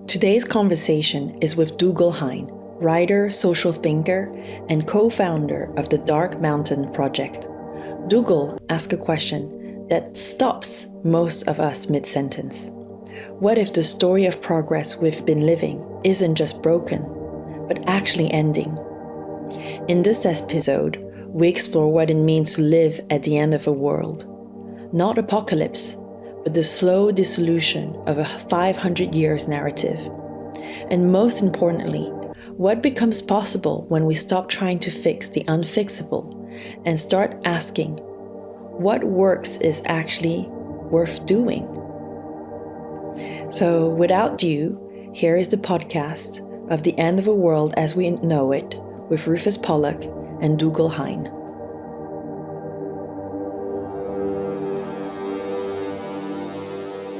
Today's conversation is with Dougald Hine, writer, social thinker, and co-founder of the Dark Mountain Project. Dougald asks a question that stops most of us mid-sentence. What if the story of progress we've been living isn't just broken, but actually ending? In this episode, we explore what it means to live at the end of a world. Not apocalypse, but the slow dissolution of a 500 years narrative. And most importantly, what becomes possible when we stop trying to fix the unfixable and start asking, what works is actually worth doing? So without ado, here is the podcast of The End of a World as We Know It with Rufus Pollock and Dougald Hine.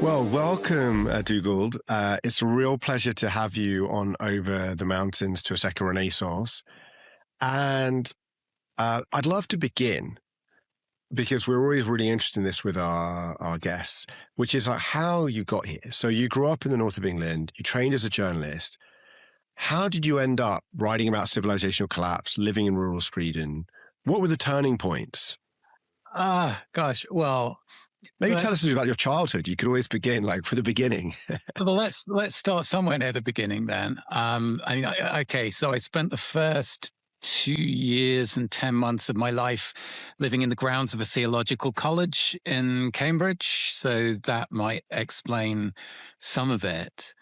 Well, welcome, Dougald. It's a real pleasure to have you on Over the Mountains to a Second Renaissance. And I'd love to begin, because we're always really interested in this with our guests, which is like how you got here. So you grew up in the north of England, you trained as a journalist. How did you end up writing about civilizational collapse, living in rural Sweden? What were the turning points? Well... Maybe tell us about your childhood. You could always begin like for the beginning. Well, let's start somewhere near the beginning then. So I spent the first 2 years and 10 months of my life living in the grounds of a theological college in Cambridge. So that might explain some of it.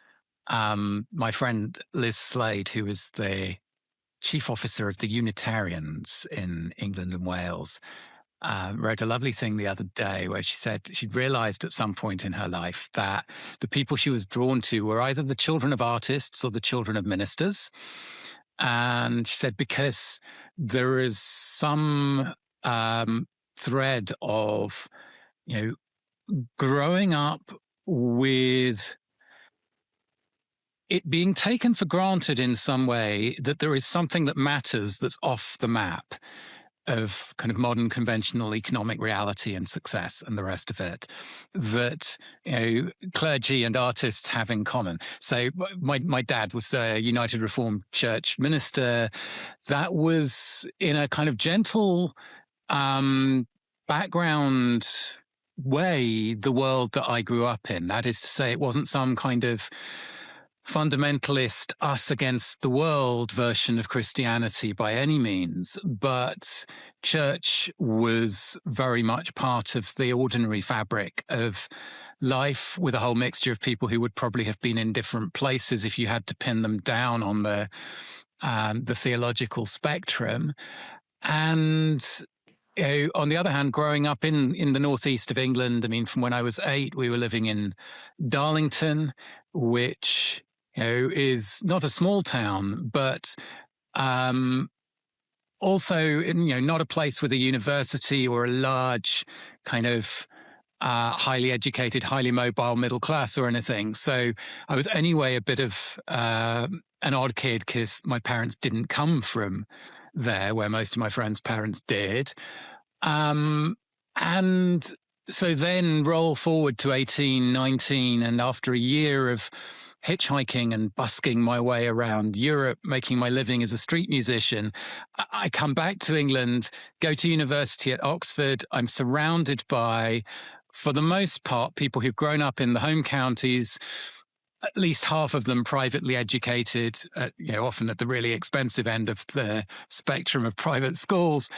My friend Liz Slade, who was the chief officer of the Unitarians in England and Wales, wrote a lovely thing the other day where she said she'd realized at some point in her life that the people she was drawn to were either the children of artists or the children of ministers. And she said, because there is some thread of, growing up with it being taken for granted in some way that there is something that matters that's off the map of kind of modern conventional economic reality and success and the rest of it, that clergy and artists have in common. So my dad was a United Reformed Church minister. That was in a kind of gentle background way the world that I grew up in. That is to say, it wasn't some kind of fundamentalist us against the world version of Christianity by any means, but church was very much part of the ordinary fabric of life, with a whole mixture of people who would probably have been in different places if you had to pin them down on the theological spectrum. And on the other hand, growing up in the northeast of England, from when I was 8, we were living in Darlington, which is not a small town, but also, not a place with a university or a large kind of highly educated, highly mobile middle class or anything. So I was anyway a bit of an odd kid because my parents didn't come from there, where most of my friends' parents did. And so then roll forward to 18, 19, and after a year of hitchhiking and busking my way around Europe, making my living as a street musician, I come back to England, go to university at Oxford. I'm surrounded by, for the most part, people who've grown up in the home counties, at least half of them privately educated, often at the really expensive end of the spectrum of private schools.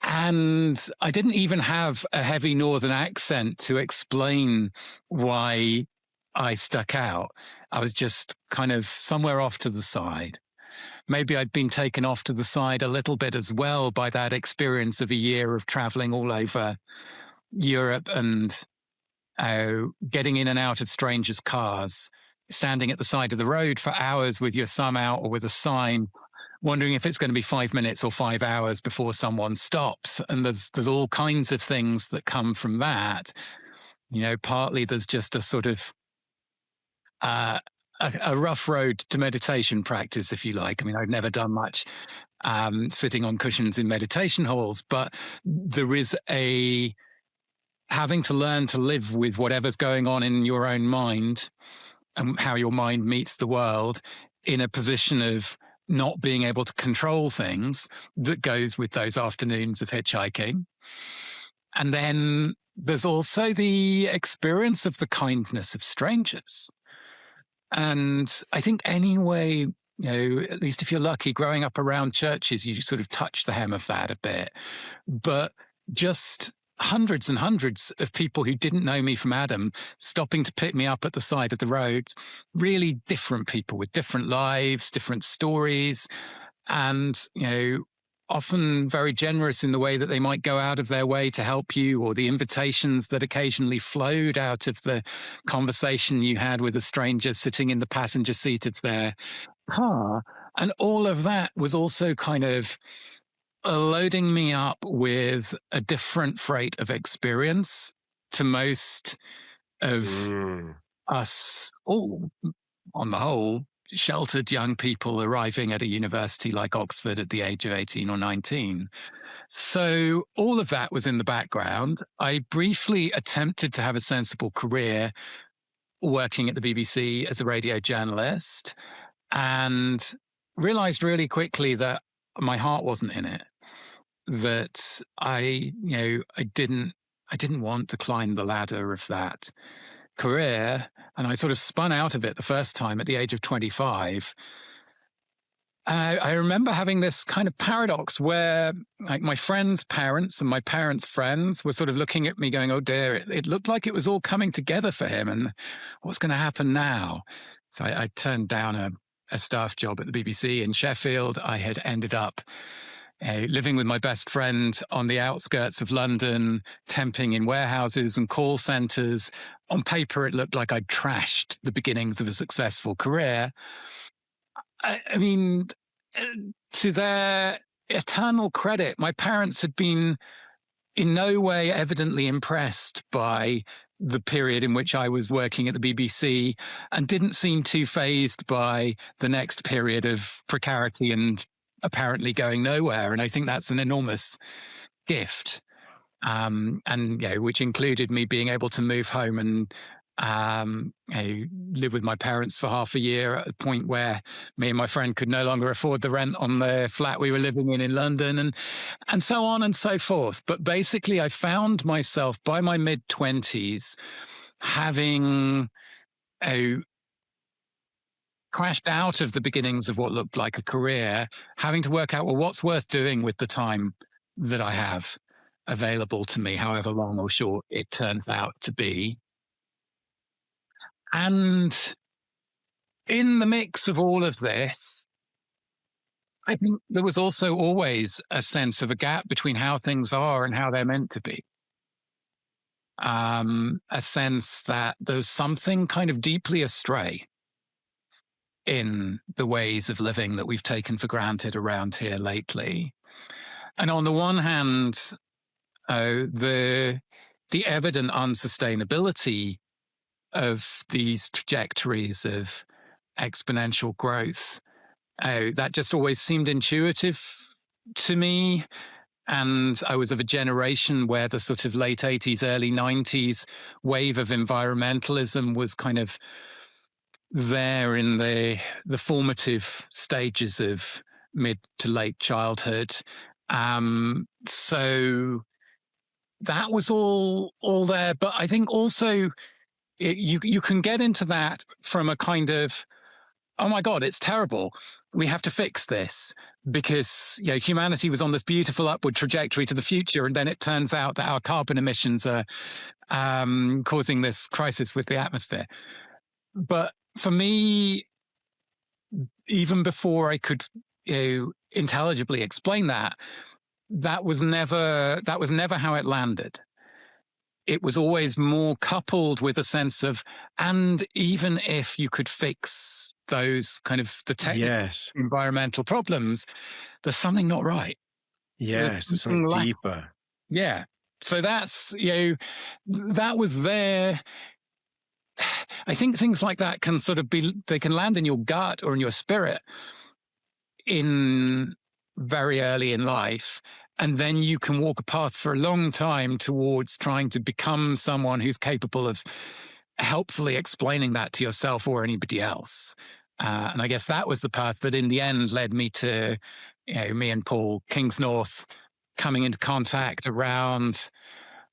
And I didn't even have a heavy northern accent to explain why I stuck out. I was just kind of somewhere off to the side. Maybe I'd been taken off to the side a little bit as well by that experience of a year of traveling all over Europe and getting in and out of strangers' cars, standing at the side of the road for hours with your thumb out or with a sign, wondering if it's going to be 5 minutes or 5 hours before someone stops. And there's all kinds of things that come from that. Partly there's just a sort of a rough road to meditation practice, if you like. I've never done much sitting on cushions in meditation halls, but there is a having to learn to live with whatever's going on in your own mind and how your mind meets the world in a position of not being able to control things that goes with those afternoons of hitchhiking. And then there's also the experience of the kindness of strangers. And I think anyway, at least if you're lucky, growing up around churches, you sort of touch the hem of that a bit. But just hundreds and hundreds of people who didn't know me from Adam stopping to pick me up at the side of the road, really different people with different lives, different stories, and, often very generous in the way that they might go out of their way to help you, or the invitations that occasionally flowed out of the conversation you had with a stranger sitting in the passenger seat of their car. And all of that was also kind of loading me up with a different freight of experience to most of us all, on the whole, sheltered young people arriving at a university like Oxford at the age of 18 or 19. So all of that was in the background. I briefly attempted to have a sensible career working at the BBC as a radio journalist, and realized really quickly that my heart wasn't in it, that I didn't want to climb the ladder of that career. And I sort of spun out of it the first time at the age of 25. I remember having this kind of paradox where, like, my friends' parents and my parents' friends were sort of looking at me going, oh dear, it looked like it was all coming together for him, and what's going to happen now? So I turned down a staff job at the BBC in Sheffield. I had ended up living with my best friend on the outskirts of London, temping in warehouses and call centres. On paper, it looked like I'd trashed the beginnings of a successful career. I mean, to their eternal credit, my parents had been in no way evidently impressed by the period in which I was working at the BBC, and didn't seem too fazed by the next period of precarity and apparently going nowhere. And I think that's an enormous gift. Which included me being able to move home and live with my parents for half a year at a point where me and my friend could no longer afford the rent on the flat we were living in London, and so on and so forth. But basically, I found myself by my mid-20s having crashed out of the beginnings of what looked like a career, having to work out, well, what's worth doing with the time that I have available to me, however long or short it turns out to be. And in the mix of all of this, I think there was also always a sense of a gap between how things are and how they're meant to be. A sense that there's something kind of deeply astray in the ways of living that we've taken for granted around here lately. And on the one hand, the evident unsustainability of these trajectories of exponential growth, that just always seemed intuitive to me. And I was of a generation where the sort of late 80s, early 90s wave of environmentalism was kind of there in the formative stages of mid to late childhood. So that was all there. But I think also you can get into that from a kind of, oh my God, it's terrible. We have to fix this because humanity was on this beautiful upward trajectory to the future. And then it turns out that our carbon emissions are causing this crisis with the atmosphere. But for me, even before I could intelligibly explain that was never how it landed. It was always more coupled with a sense of, and even if you could fix those kind of the technical environmental problems, there's something not right. Yes, there's something deeper. Yeah. So that's, that was there. I think things like that can sort of they can land in your gut or in your spirit in very early in life. And then you can walk a path for a long time towards trying to become someone who's capable of helpfully explaining that to yourself or anybody else. And I guess that was the path that in the end led me to, me and Paul Kingsnorth coming into contact around,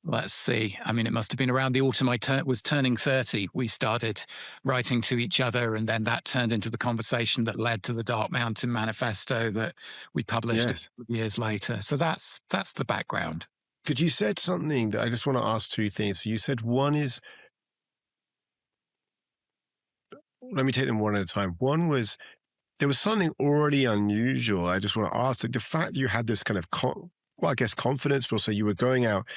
let's see, I mean, it must have been around the autumn I was turning 30. We started writing to each other, and then that turned into the conversation that led to the Dark Mountain manifesto that we published a few years later. So that's the background. Because you said something that I just want to ask two things. So you said one is, let me take them one at a time. One was, there was something already unusual. I just want to ask, like, the fact that you had this kind of, confidence, but also you were going out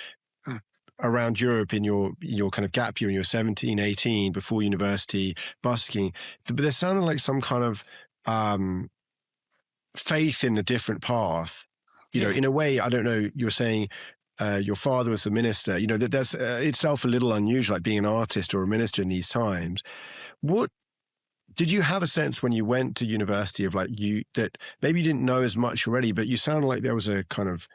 around Europe in your kind of gap year, when you were 17, 18, before university, busking. But there sounded like some kind of faith in a different path. In a way, I don't know, you're saying your father was a minister, that's itself a little unusual, like being an artist or a minister in these times. What did you have a sense when you went to university of that maybe you didn't know as much already, but you sounded like there was a kind of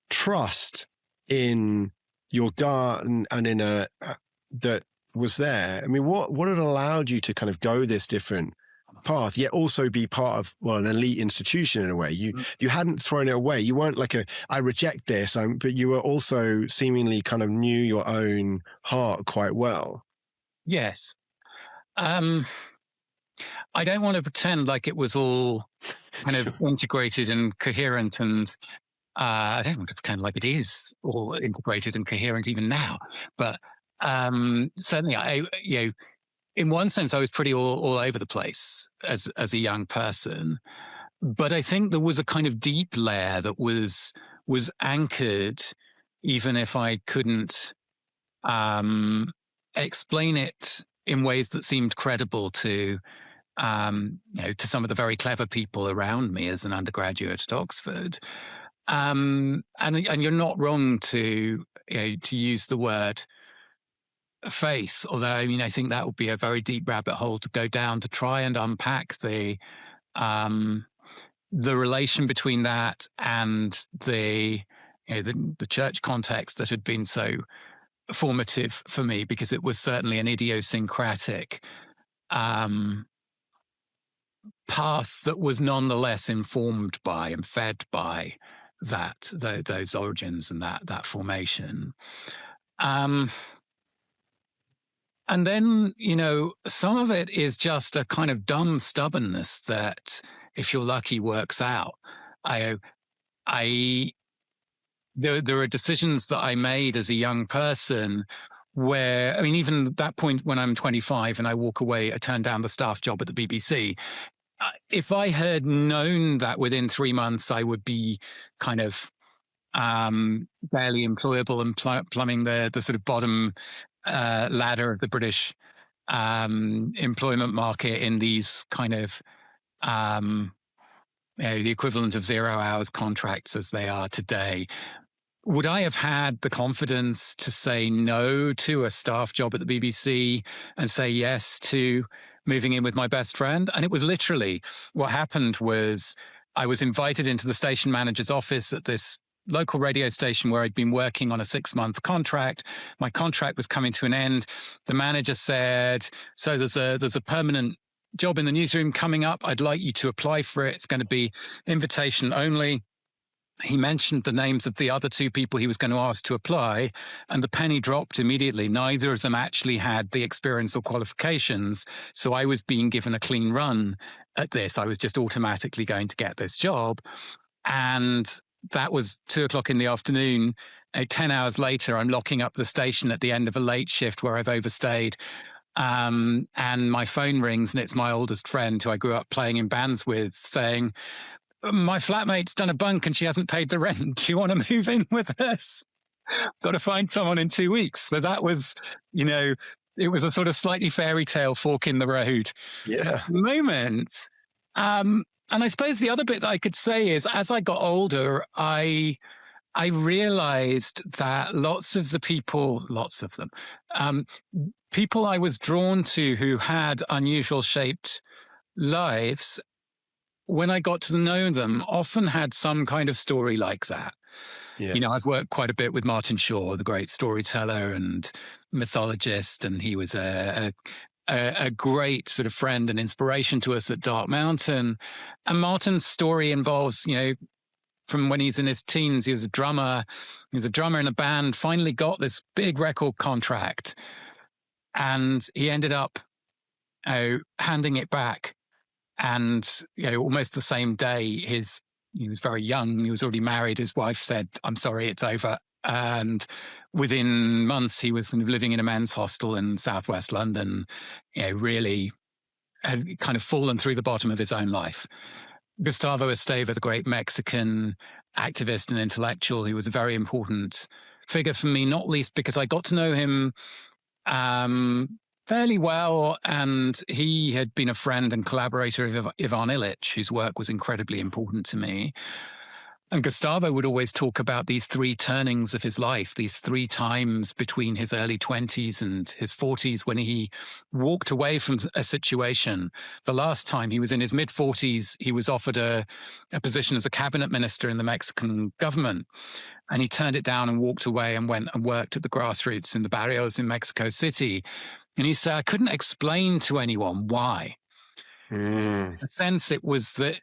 trust in your gut and in that was there? I mean, what had allowed you to kind of go this different path, yet also be part of, an elite institution in a way? You hadn't thrown it away. You weren't like I reject this, but you were also seemingly kind of knew your own heart quite well. Yes. I don't want to pretend like it was all kind of integrated and coherent, and I don't want to pretend like it is all integrated and coherent even now. But certainly, in one sense, I was pretty all over the place as a young person. But I think there was a kind of deep layer that was anchored, even if I couldn't explain it in ways that seemed credible to some of the very clever people around me as an undergraduate at Oxford. And you're not wrong to use the word faith, although I think that would be a very deep rabbit hole to go down to try and unpack the relation between that and the church context that had been so formative for me, because it was certainly an idiosyncratic path that was nonetheless informed by and fed by those origins and that formation. And then, some of it is just a kind of dumb stubbornness that, if you're lucky, works out. There are decisions that I made as a young person where, even at that point when I'm 25 and I walk away, I turn down the staff job at the BBC. If I had known that within 3 months I would be kind of barely employable and plumbing the sort of bottom ladder of the British employment market in these kind of the equivalent of 0 hours contracts as they are today, would I have had the confidence to say no to a staff job at the BBC and say yes to moving in with my best friend? And it was literally what happened was I was invited into the station manager's office at this local radio station where I'd been working on a 6-month contract. My contract was coming to an end. The manager said, so there's a permanent job in the newsroom coming up. I'd like you to apply for it. It's going to be invitation only. He mentioned the names of the other 2 people he was going to ask to apply, and the penny dropped immediately. Neither of them actually had the experience or qualifications, so I was being given a clean run at this. I was just automatically going to get this job. And that was 2:00 in the afternoon. 10 hours later, I'm locking up the station at the end of a late shift where I've overstayed. And my phone rings, and it's my oldest friend who I grew up playing in bands with saying, my flatmate's done a bunk and she hasn't paid the rent. Do you want to move in with us? Got to find someone in 2 weeks. So that was, it was a sort of slightly fairy tale fork in the road moment. And I suppose the other bit that I could say is, as I got older, I realized that lots of them, people I was drawn to who had unusual shaped lives, when I got to know them, often had some kind of story like that. Yeah. You know, I've worked quite a bit with Martin Shaw, the great storyteller and mythologist, and he was a great sort of friend and inspiration to us at Dark Mountain. And Martin's story involves, you know, from when he's in his teens, he was a drummer in a band, finally got this big record contract, and he ended up handing it back. And, you know, almost the same day, he was very young, he was already married, his wife said, "I'm sorry, it's over." And within months, he was kind of living in a men's hostel in southwest London, you know, really had kind of fallen through the bottom of his own life. Gustavo Esteva, the great Mexican activist and intellectual, he was a very important figure for me, not least because I got to know him fairly well, and he had been a friend and collaborator of Ivan Illich, whose work was incredibly important to me. And Gustavo would always talk about these three turnings of his life, these three times between his early 20s and his 40s when he walked away from a situation. The last time, he was in his mid-40s, he was offered a position as a cabinet minister in the Mexican government. And he turned it down and walked away and went and worked at the grassroots in the barrios in Mexico City. And he said, "I couldn't explain to anyone why." In a sense, it was that,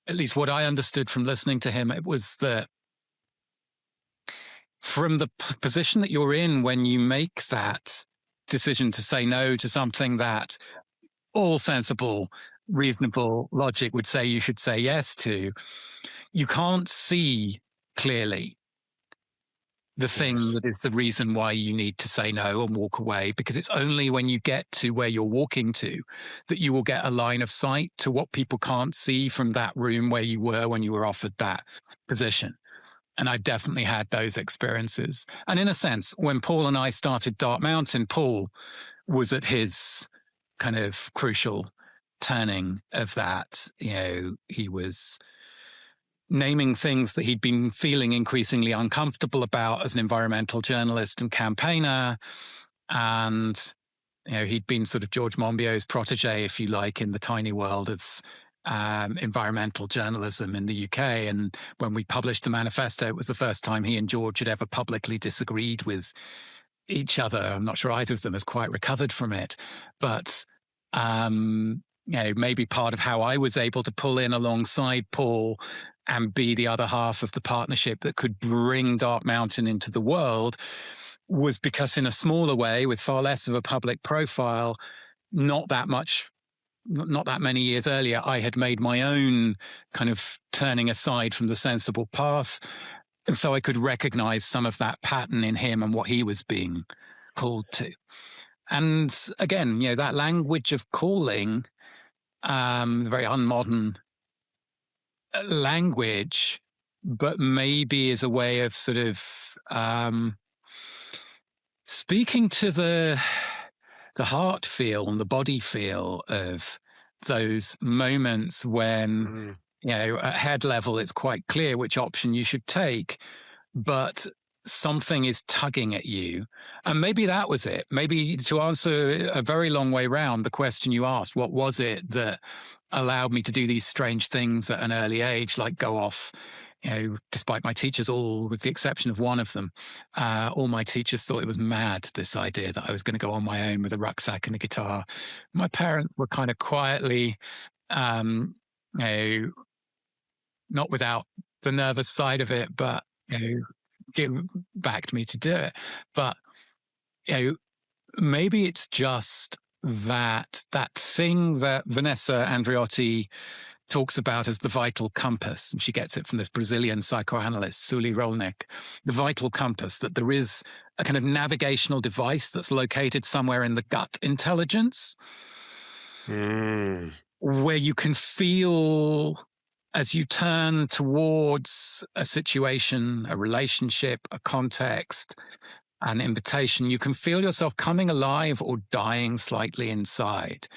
at least what I understood from listening to him, it was that from the position that you're in when you make that decision to say no to something that all sensible, reasonable logic would say you should say yes to, you can't see clearly the thing that is the reason why you need to say no and walk away, because it's only when you get to where you're walking to that you will get a line of sight to what people can't see from that room where you were when you were offered that position. And I've definitely had those experiences. And in a sense, when Paul and I started Dark Mountain, Paul was at his kind of crucial turning of that. You know, he was naming things that he'd been feeling increasingly uncomfortable about as an environmental journalist and campaigner. And, you know, he'd been sort of George Monbiot's protege, if you like, in the tiny world of environmental journalism in the UK. And when we published the manifesto, it was the first time he and George had ever publicly disagreed with each other. I'm not sure either of them has quite recovered from it. But, you know, maybe part of how I was able to pull in alongside Paul and be the other half of the partnership that could bring Dark Mountain into the world was because, in a smaller way, with far less of a public profile, not that many years earlier, I had made my own kind of turning aside from the sensible path. And so I could recognize some of that pattern in him and what he was being called to. And again, you know, that language of calling, very unmodern language, but maybe is a way of sort of speaking to the heart feel and the body feel of those moments when, you know, at head level, it's quite clear which option you should take, but something is tugging at you. And maybe that was it. Maybe, to answer a very long way round the question you asked, what was it that allowed me to do these strange things at an early age, like go off, you know, despite my teachers, all with the exception of one of them, all my teachers thought it was mad, this idea that I was going to go on my own with a rucksack and a guitar. My parents were kind of quietly, you know, not without the nervous side of it, but, you know, backed me to do it. But, you know, maybe it's just that thing that Vanessa Andreotti talks about as the vital compass, and she gets it from this Brazilian psychoanalyst, Sully Rolnick, the vital compass, that there is a kind of navigational device that's located somewhere in the gut intelligence, where you can feel, as you turn towards a situation, a relationship, a context, an invitation, you can feel yourself coming alive or dying slightly inside.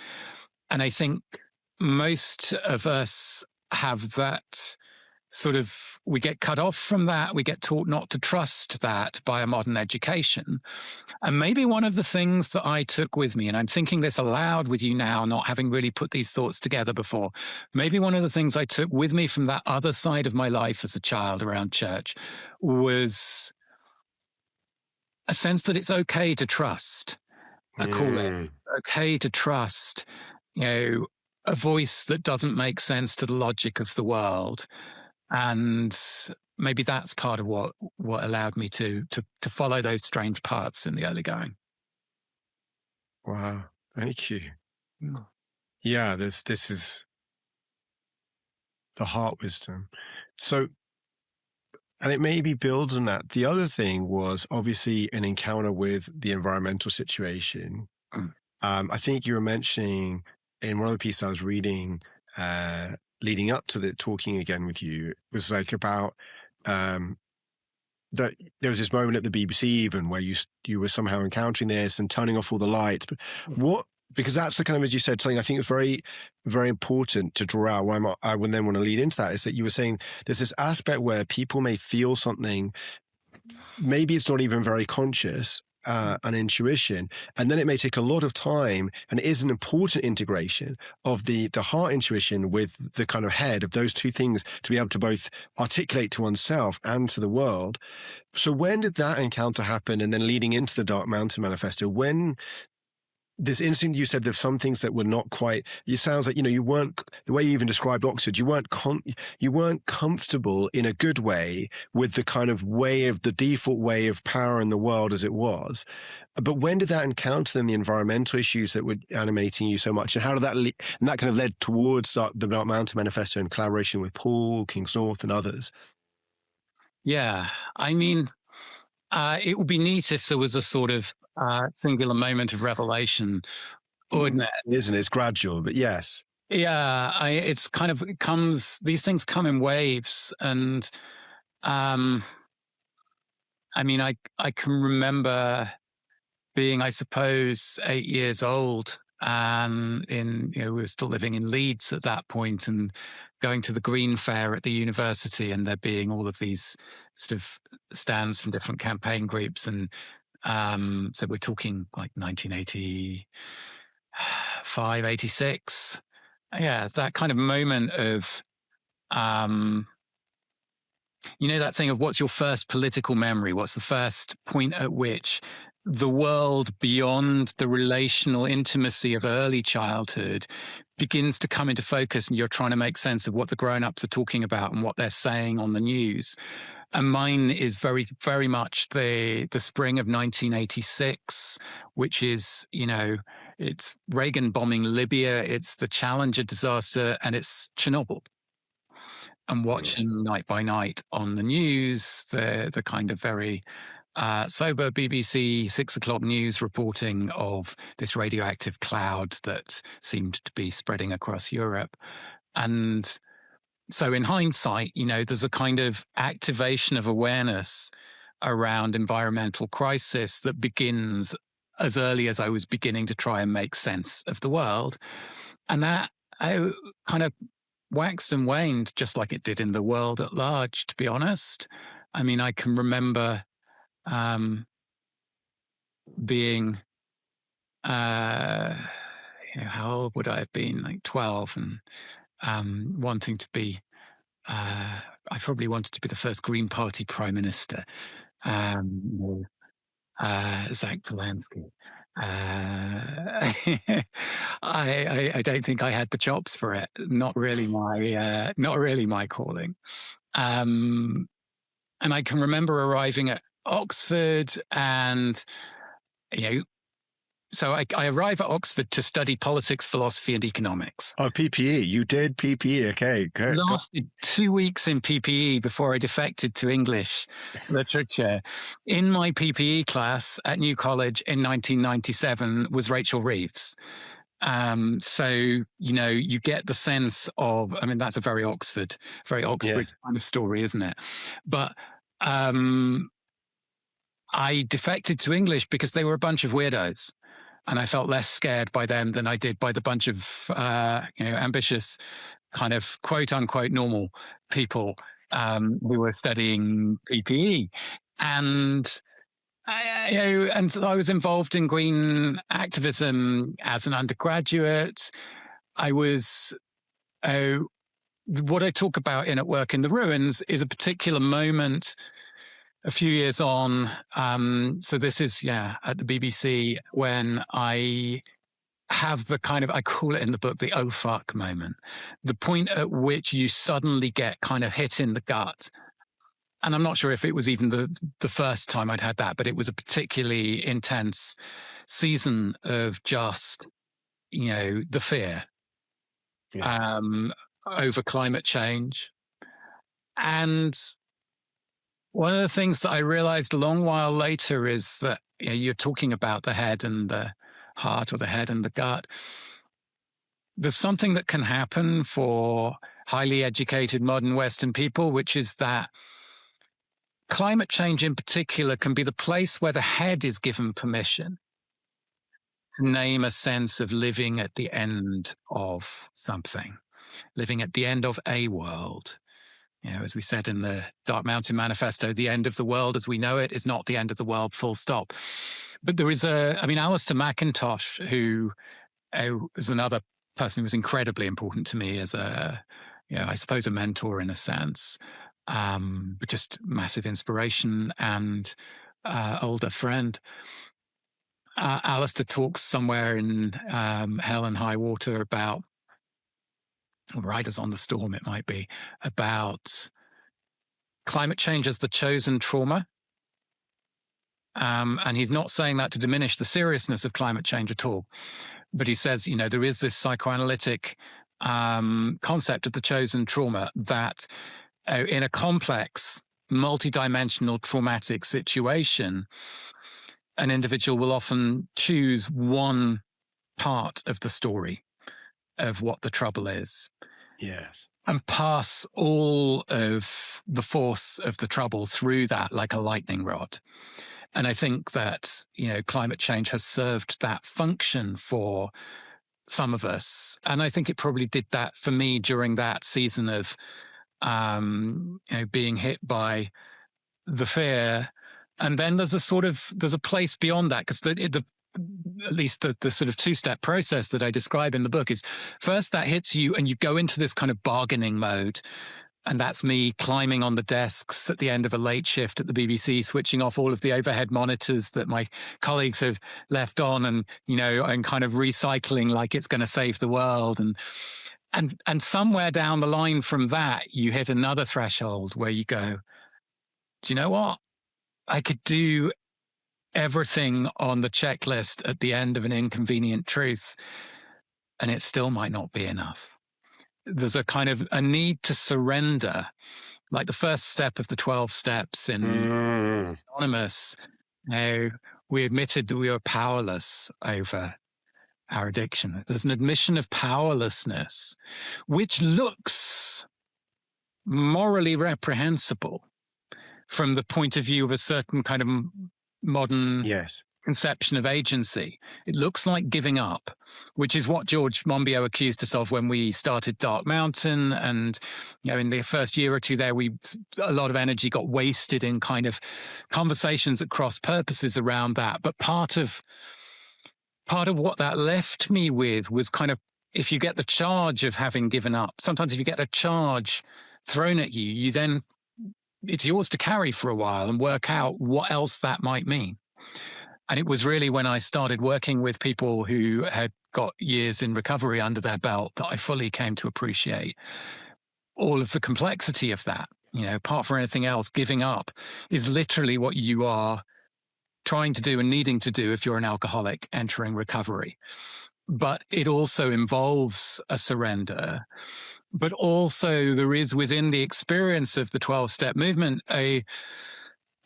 And I think most of us have that we get cut off from that. We get taught not to trust that by a modern education. And maybe one of the things that I took with me, and I'm thinking this aloud with you now, not having really put these thoughts together before, maybe one of the things I took with me from that other side of my life as a child around church was a sense that it's okay to trust a calling, okay to trust, a voice that doesn't make sense to the logic of the world. And maybe that's part of what allowed me to follow those strange paths in the early going. Wow, thank you. Yeah, this is the heart wisdom. So, and it maybe builds on that. The other thing was obviously an encounter with the environmental situation. I think you were mentioning in one of the pieces I was reading, leading up to the talking again with you, it was like about that there was this moment at the BBC even where you were somehow encountering this and turning off all the lights. But because that's the kind of, as you said, something I think is very, very important to draw out. Why I would then want to lead into that is that you were saying there's this aspect where people may feel something, maybe it's not even very conscious, an intuition, and then it may take a lot of time, and it is an important integration of the heart intuition with the kind of head of those two things to be able to both articulate to oneself and to the world. So when did that encounter happen? And then leading into the Dark Mountain Manifesto, when this instinct, you said there's some things that were not quite, it sounds like, you weren't, the way you even described Oxford, you weren't comfortable in a good way with the kind of the default way of power in the world as it was. But when did that encounter then the environmental issues that were animating you so much? And how did that, and that kind of led towards the Dark Mountain Manifesto in collaboration with Paul, King's North and others? Yeah, I mean, it would be neat if there was a sort of singular moment of revelation, wouldn't it? Isn't it? It's gradual, but yes. Yeah, these things come in waves. And I mean, I can remember being, I suppose, 8 years old, and we were still living in Leeds at that point, and going to the Green Fair at the university, and there being all of these sort of stands from different campaign groups. And so we're talking like 1985, 86. Yeah, that kind of moment of, that thing of what's your first political memory? What's the first point at which the world beyond the relational intimacy of early childhood begins to come into focus, and you're trying to make sense of what the grown-ups are talking about and what they're saying on the news. And mine is very, very much the spring of 1986, which is, it's Reagan bombing Libya, it's the Challenger disaster, and it's Chernobyl. And watching night by night on the news, the kind of very sober BBC 6 o'clock news reporting of this radioactive cloud that seemed to be spreading across Europe. And so in hindsight, there's a kind of activation of awareness around environmental crisis that begins as early as I was beginning to try and make sense of the world. And that kind of waxed and waned just like it did in the world at large, to be honest. I mean, I can remember being, how old would I have been? Like 12, and wanting to be, I probably wanted to be the first Green Party Prime Minister, Zach Polanski. I don't think I had the chops for it. Not really my calling. And I can remember arriving at Oxford, and so I arrive at Oxford to study politics, philosophy, and economics. Oh, PPE. You did PPE. Okay, good. Lasted 2 weeks in PPE before I defected to English literature. In my PPE class at New College in 1997 was Rachel Reeves. So, you get the sense of, I mean, that's a very Oxford kind of story, isn't it? But I defected to English because they were a bunch of weirdos. And I felt less scared by them than I did by the bunch of, ambitious kind of quote unquote normal people we were studying PPE, and and so I was involved in green activism as an undergraduate. I was what I talk about in At Work in the Ruins is a particular moment a few years on. So this is, at the BBC, when I have the kind of, I call it in the book, the oh fuck moment, the point at which you suddenly get kind of hit in the gut. And I'm not sure if it was even the first time I'd had that, but it was a particularly intense season of just, the fear over climate change. And one of the things that I realized a long while later is that you're talking about the head and the heart, or the head and the gut. There's something that can happen for highly educated modern Western people, which is that climate change in particular can be the place where the head is given permission to name a sense of living at the end of something, living at the end of a world. As we said in the Dark Mountain manifesto, the end of the world as we know it is not the end of the world, full stop. But there is Alistair McIntosh, who is another person who was incredibly important to me as I suppose a mentor in a sense, but just massive inspiration and older friend. Alistair talks somewhere in Hell and High Water about, Riders on the Storm it might be, about climate change as the chosen trauma. And he's not saying that to diminish the seriousness of climate change at all. But he says, there is this psychoanalytic concept of the chosen trauma that in a complex, multidimensional traumatic situation, an individual will often choose one part of the story of what the trouble is. Yes. And pass all of the force of the trouble through that like a lightning rod. And I think that, climate change has served that function for some of us. And I think it probably did that for me during that season of, being hit by the fear. And then there's a place beyond that, because at least the sort of two-step process that I describe in the book is, first that hits you and you go into this kind of bargaining mode. And that's me climbing on the desks at the end of a late shift at the BBC, switching off all of the overhead monitors that my colleagues have left on, and, and kind of recycling like it's going to save the world. And somewhere down the line from that, you hit another threshold where you go, do you know what? I could do everything on the checklist at the end of an inconvenient truth, and it still might not be enough. There's a kind of a need to surrender, like the first step of the 12 steps in Anonymous. We admitted that we were powerless over our addiction. There's an admission of powerlessness, which looks morally reprehensible from the point of view of a certain kind of modern conception of agency. It looks like giving up, which is what George Monbiot accused us of when we started Dark Mountain. And, in the first year or two there, a lot of energy got wasted in kind of conversations at cross purposes around that. But part of what that left me with was kind of, if you get the charge of having given up, sometimes if you get a charge thrown at you, it's yours to carry for a while and work out what else that might mean. And it was really when I started working with people who had got years in recovery under their belt that I fully came to appreciate all of the complexity of that. Apart from anything else, giving up is literally what you are trying to do and needing to do if you're an alcoholic entering recovery. But it also involves a surrender. But also there is within the experience of the 12-step movement a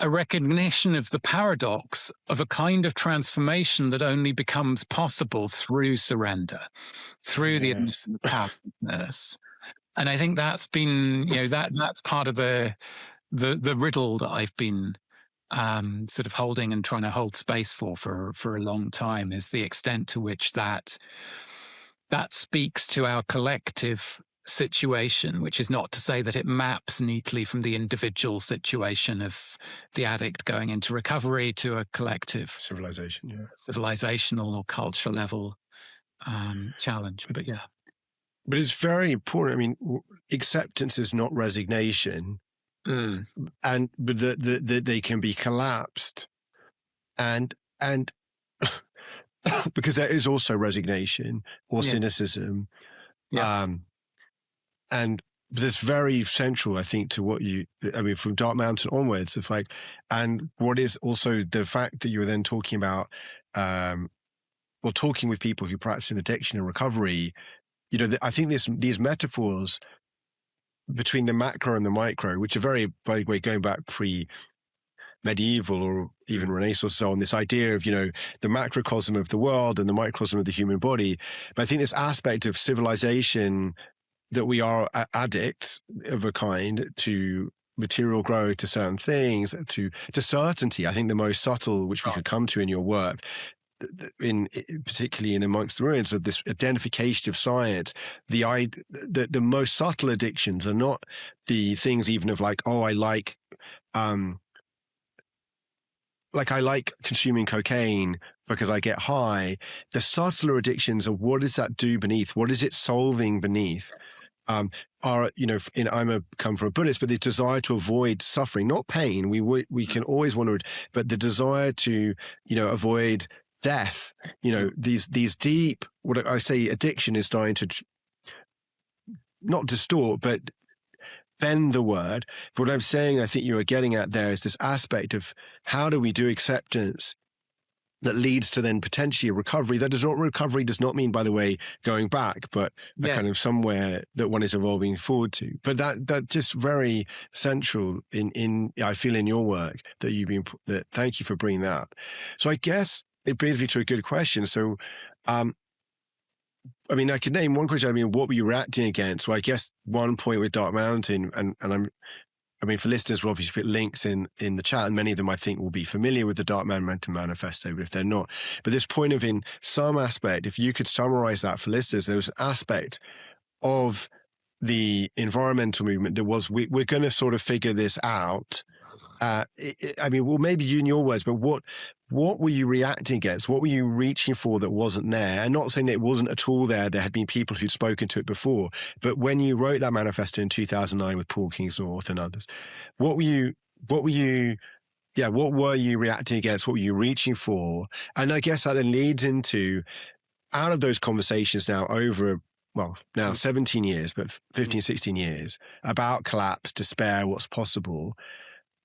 recognition of the paradox of a kind of transformation that only becomes possible through surrender, through the admission of powerlessness. And I think that's been, that's part of the riddle that I've been sort of holding and trying to hold space for a long time, is the extent to which that speaks to our collective situation, which is not to say that it maps neatly from the individual situation of the addict going into recovery to a collective civilizational or cultural level challenge. But yeah. But it's very important. I mean, acceptance is not resignation, but they can be collapsed, and because there is also resignation or cynicism, and that's very central, I think, to what from Dark Mountain onwards. It's like, and what is also the fact that you were then talking about, talking with people who practice in addiction and recovery. I think these metaphors between the macro and the micro, which are very, by the way, going back pre-medieval or even Renaissance, so on, this idea of, the macrocosm of the world and the microcosm of the human body. But I think this aspect of civilization, that we are addicts of a kind to material growth, to certain things, to certainty. I think the most subtle, which we could come to in your work, particularly in Amongst the Ruins, of this identification of science, the most subtle addictions are not the things even of like, I like consuming cocaine because I get high. The subtler addictions are, what does that do beneath? What is it solving beneath? Come from a Buddhist, but the desire to avoid suffering, not pain. We can always want to, but the desire to, avoid death. These deep, what I say, addiction is starting to not distort, but bend the word. But what I'm saying, I think you are getting at there, is this aspect of how do we do acceptance that leads to then potentially a recovery. Recovery does not mean, by the way, going back, but a kind of somewhere that one is evolving forward to. But that just very central in I feel in your work that thank you for bringing that up. So I guess it brings me to a good question. So, I could name one question. What were you reacting against? Well, I guess one point with Dark Mountain, and for listeners, we'll obviously put links in the chat, and many of them I think will be familiar with the Dark Mountain Manifesto, but if they're not. But this point of, in some aspect, if you could summarize that for listeners, there was an aspect of the environmental movement that was, we're going to sort of figure this out. Maybe you in your words, but what were you reacting against? What were you reaching for that wasn't there? And not saying that it wasn't at all there. There had been people who'd spoken to it before. But when you wrote that manifesto in 2009 with Paul Kingsnorth and others, what were you reacting against? What were you reaching for? And I guess that then leads into, out of those conversations now over, 17 years, but 15, 16 years, about collapse, despair, what's possible.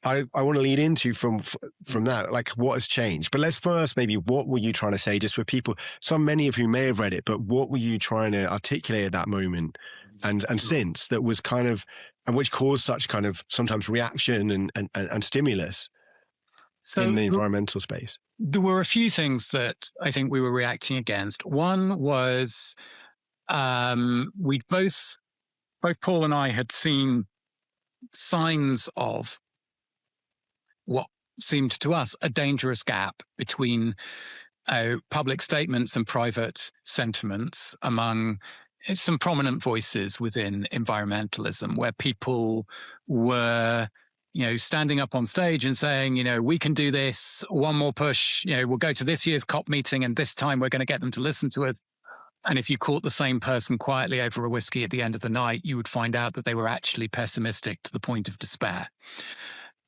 I want to lead into from that, like what has changed. But let's first, maybe, what were you trying to say, just for people, many of whom may have read it, but what were you trying to articulate at that moment and since, that was kind of, and which caused such kind of sometimes reaction and stimulus in the environmental space? There were a few things that I think we were reacting against. One was we both Paul and I had seen signs of what seemed to us a dangerous gap between public statements and private sentiments among some prominent voices within environmentalism, where people were, standing up on stage and saying, we can do this, one more push, we'll go to this year's COP meeting and this time we're going to get them to listen to us. And if you caught the same person quietly over a whiskey at the end of the night, you would find out that they were actually pessimistic to the point of despair.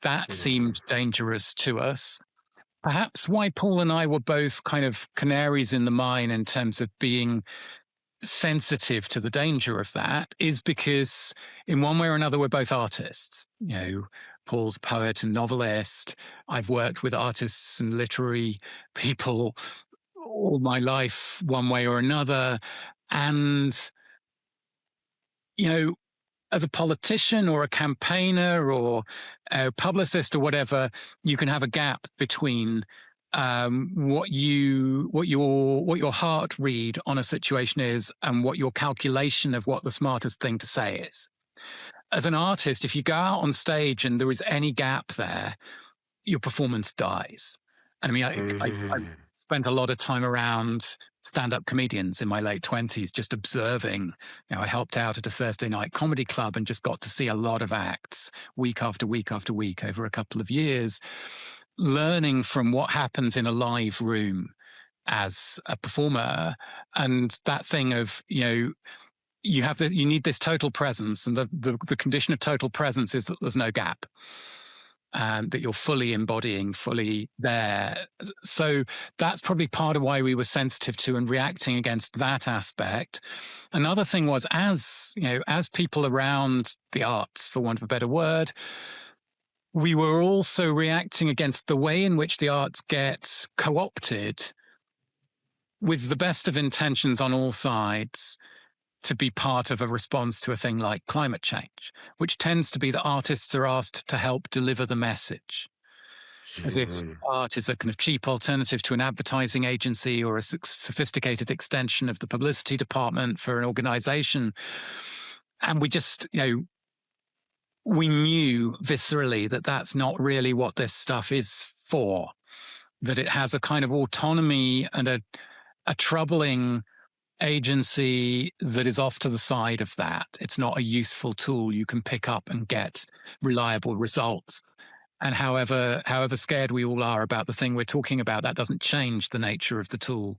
That seemed dangerous to us. Perhaps why Paul and I were both kind of canaries in the mine in terms of being sensitive to the danger of that is because in one way or another, we're both artists. Paul's a poet and novelist. I've worked with artists and literary people all my life, one way or another. And, as a politician or a campaigner or a publicist or whatever, you can have a gap between what your heart read on a situation is and what your calculation of what the smartest thing to say is. As an artist, if you go out on stage and there is any gap there, your performance dies. And I spent a lot of time around stand-up comedians in my late 20s, just observing. I helped out at a Thursday night comedy club and just got to see a lot of acts week after week after week over a couple of years, learning from what happens in a live room as a performer. And that thing of, you need this total presence, and the condition of total presence is that there's no gap. That you're fully embodying, fully there. So that's probably part of why we were sensitive to and reacting against that aspect. Another thing was, as people around the arts, for want of a better word, we were also reacting against the way in which the arts get co-opted with the best of intentions on all sides to be part of a response to a thing like climate change, which tends to be that artists are asked to help deliver the message, as if art is a kind of cheap alternative to an advertising agency or a sophisticated extension of the publicity department for an organization. And we just, we knew viscerally that that's not really what this stuff is for, that it has a kind of autonomy and a troubling agency that is off to the side of that. It's not a useful tool you can pick up and get reliable results. And however scared we all are about the thing we're talking about, that doesn't change the nature of the tool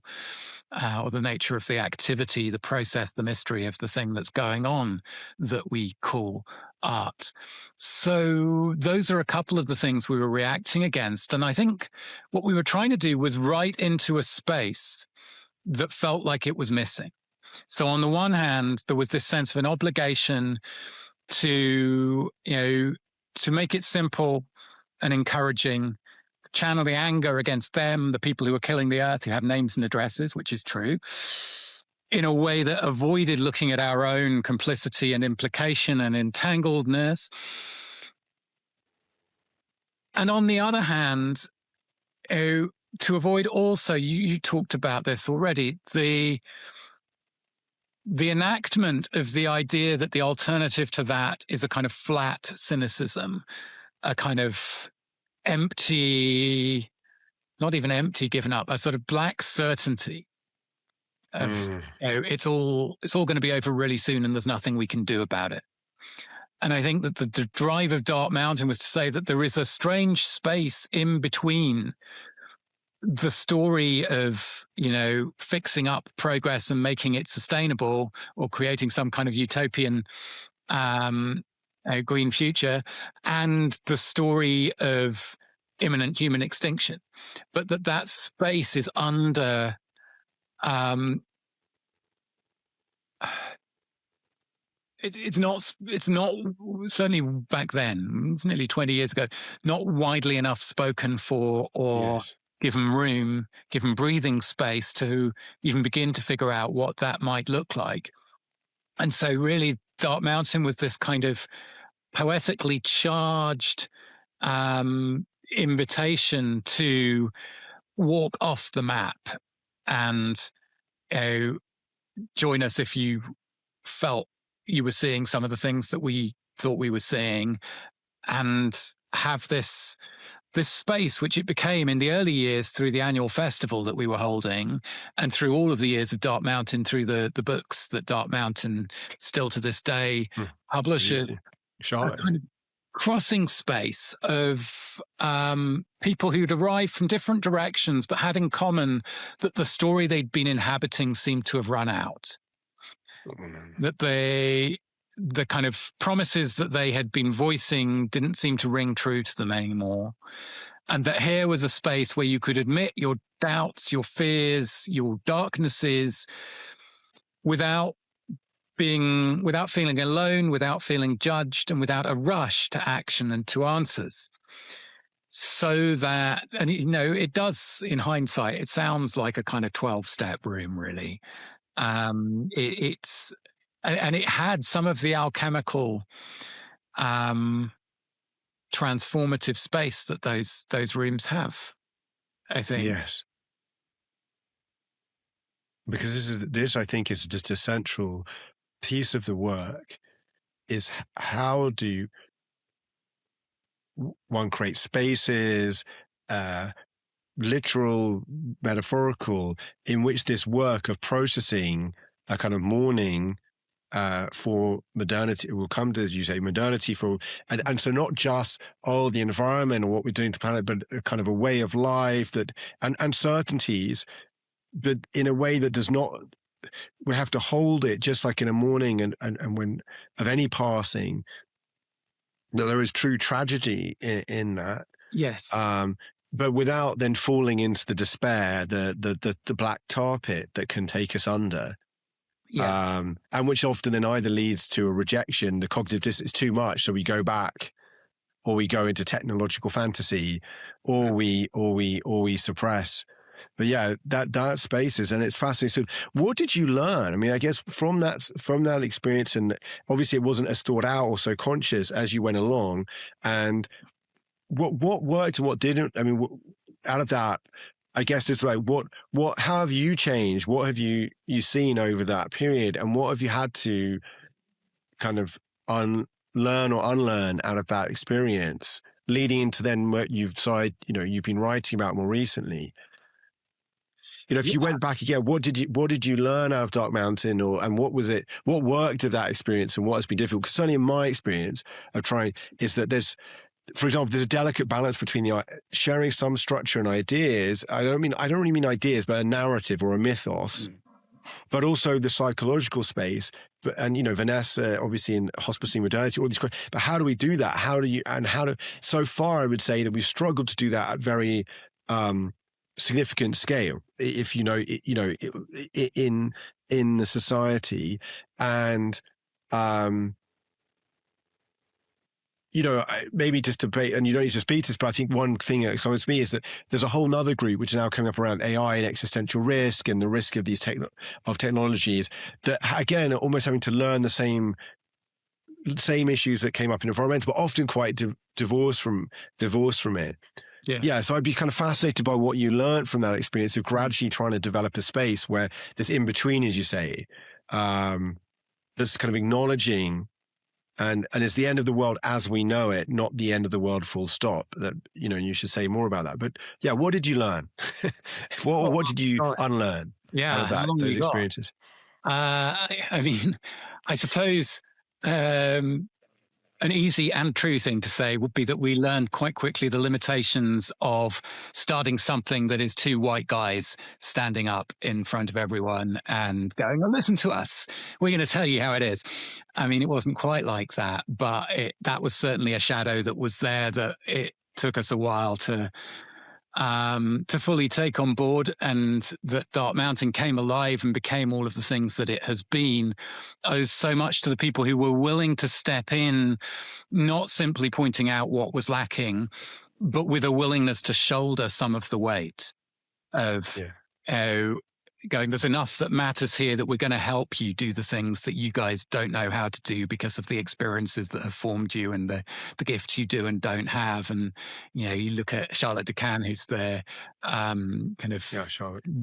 or the nature of the activity, the process, the mystery of the thing that's going on that we call art. So those are a couple of the things we were reacting against. And I think what we were trying to do was write into a space that felt like it was missing. So on the one hand, there was this sense of an obligation to make it simple and encouraging, channel the anger against them, the people who are killing the earth, who have names and addresses, which is true, in a way that avoided looking at our own complicity and implication and entangledness. And on the other hand, to avoid also, you talked about this already, the enactment of the idea that the alternative to that is a kind of flat cynicism, a kind of empty, not even empty, given up, a sort of black certainty of it's all going to be over really soon and there's nothing we can do about it. And I think that the drive of Dark Mountain was to say that there is a strange space in between the story of, fixing up progress and making it sustainable or creating some kind of utopian green future, and the story of imminent human extinction. But that space is under it's not certainly back then, it's nearly 20 years ago, not widely enough spoken for or Yes. given room, given breathing space to even begin to figure out what that might look like. And so really Dark Mountain was this kind of poetically charged invitation to walk off the map and join us if you felt you were seeing some of the things that we thought we were seeing, and have this space, which it became in the early years through the annual festival that we were holding, and through all of the years of Dark Mountain, through the books that Dark Mountain still to this day publishes, Charlotte. a kind of crossing space of people who'd arrived from different directions but had in common that the story they'd been inhabiting seemed to have run out. That the kind of promises that they had been voicing didn't seem to ring true to them anymore. And that here was a space where you could admit your doubts, your fears, your darknesses without feeling alone, without feeling judged, and without a rush to action and to answers. So that, and it does, in hindsight, it sounds like a kind of 12-step room, really. It had some of the alchemical transformative space that those rooms have, I think. Yes. Because this I think is just a central piece of the work, is how do one create spaces, literal, metaphorical, in which this work of processing a kind of mourning for modernity will come to, as you say, modernity for, and so not just the environment or what we're doing to the planet, but a kind of a way of life that and uncertainties, but in a way that does not. We have to hold it just like in a mourning and when of any passing, that there is true tragedy in that. Yes. But without then falling into the despair, the black tar pit that can take us under. Yeah. And which often then either leads to a rejection, the cognitive dissonance is too much, so we go back, or we go into technological fantasy, or we suppress. But yeah, that space is, and it's fascinating. So what did you learn? I mean, I guess from that experience, and obviously it wasn't as thought out or so conscious as you went along, and what worked and what didn't. I mean, out of that, I guess it's like how have you changed? What have you seen over that period, and what have you had to kind of learn or unlearn out of that experience, leading into then what you've been writing about more recently? If you went back again, what did you learn out of Dark Mountain, and what was it? What worked of that experience, and what has been difficult? Because certainly in my experience of trying is that for example, there's a delicate balance between the sharing some structure and ideas. I don't really mean ideas, but a narrative or a mythos, but also the psychological space. And Vanessa, obviously in hospicing modernity, all these questions. But how do we do that? So far, I would say that we've struggled to do that at very significant scale. If in the society, and maybe just to debate, and you don't need to speak to this, but I think one thing that comes to me is that there's a whole other group which is now coming up around AI and existential risk and the risk of these technologies that, again, are almost having to learn the same issues that came up in environmental, but often quite divorced from it. Yeah, so I'd be kind of fascinated by what you learned from that experience of gradually trying to develop a space where this in between, as you say, this kind of acknowledging. And it's the end of the world as we know it, not the end of the world full stop. That you should say more about that. But yeah, what did you learn? what did you unlearn out of those experiences? I mean, I suppose an easy and true thing to say would be that we learned quite quickly the limitations of starting something that is two white guys standing up in front of everyone and going, oh, listen to us. We're going to tell you how it is. I mean, it wasn't quite like that, but that was certainly a shadow that was there that it took us a while to fully take on board, and that Dark Mountain came alive and became all of the things that it has been owes so much to the people who were willing to step in, not simply pointing out what was lacking, but with a willingness to shoulder some of the weight of going, there's enough that matters here that we're going to help you do the things that you guys don't know how to do because of the experiences that have formed you and the gifts you do and don't have. And, you look at Charlotte DeCann, who's the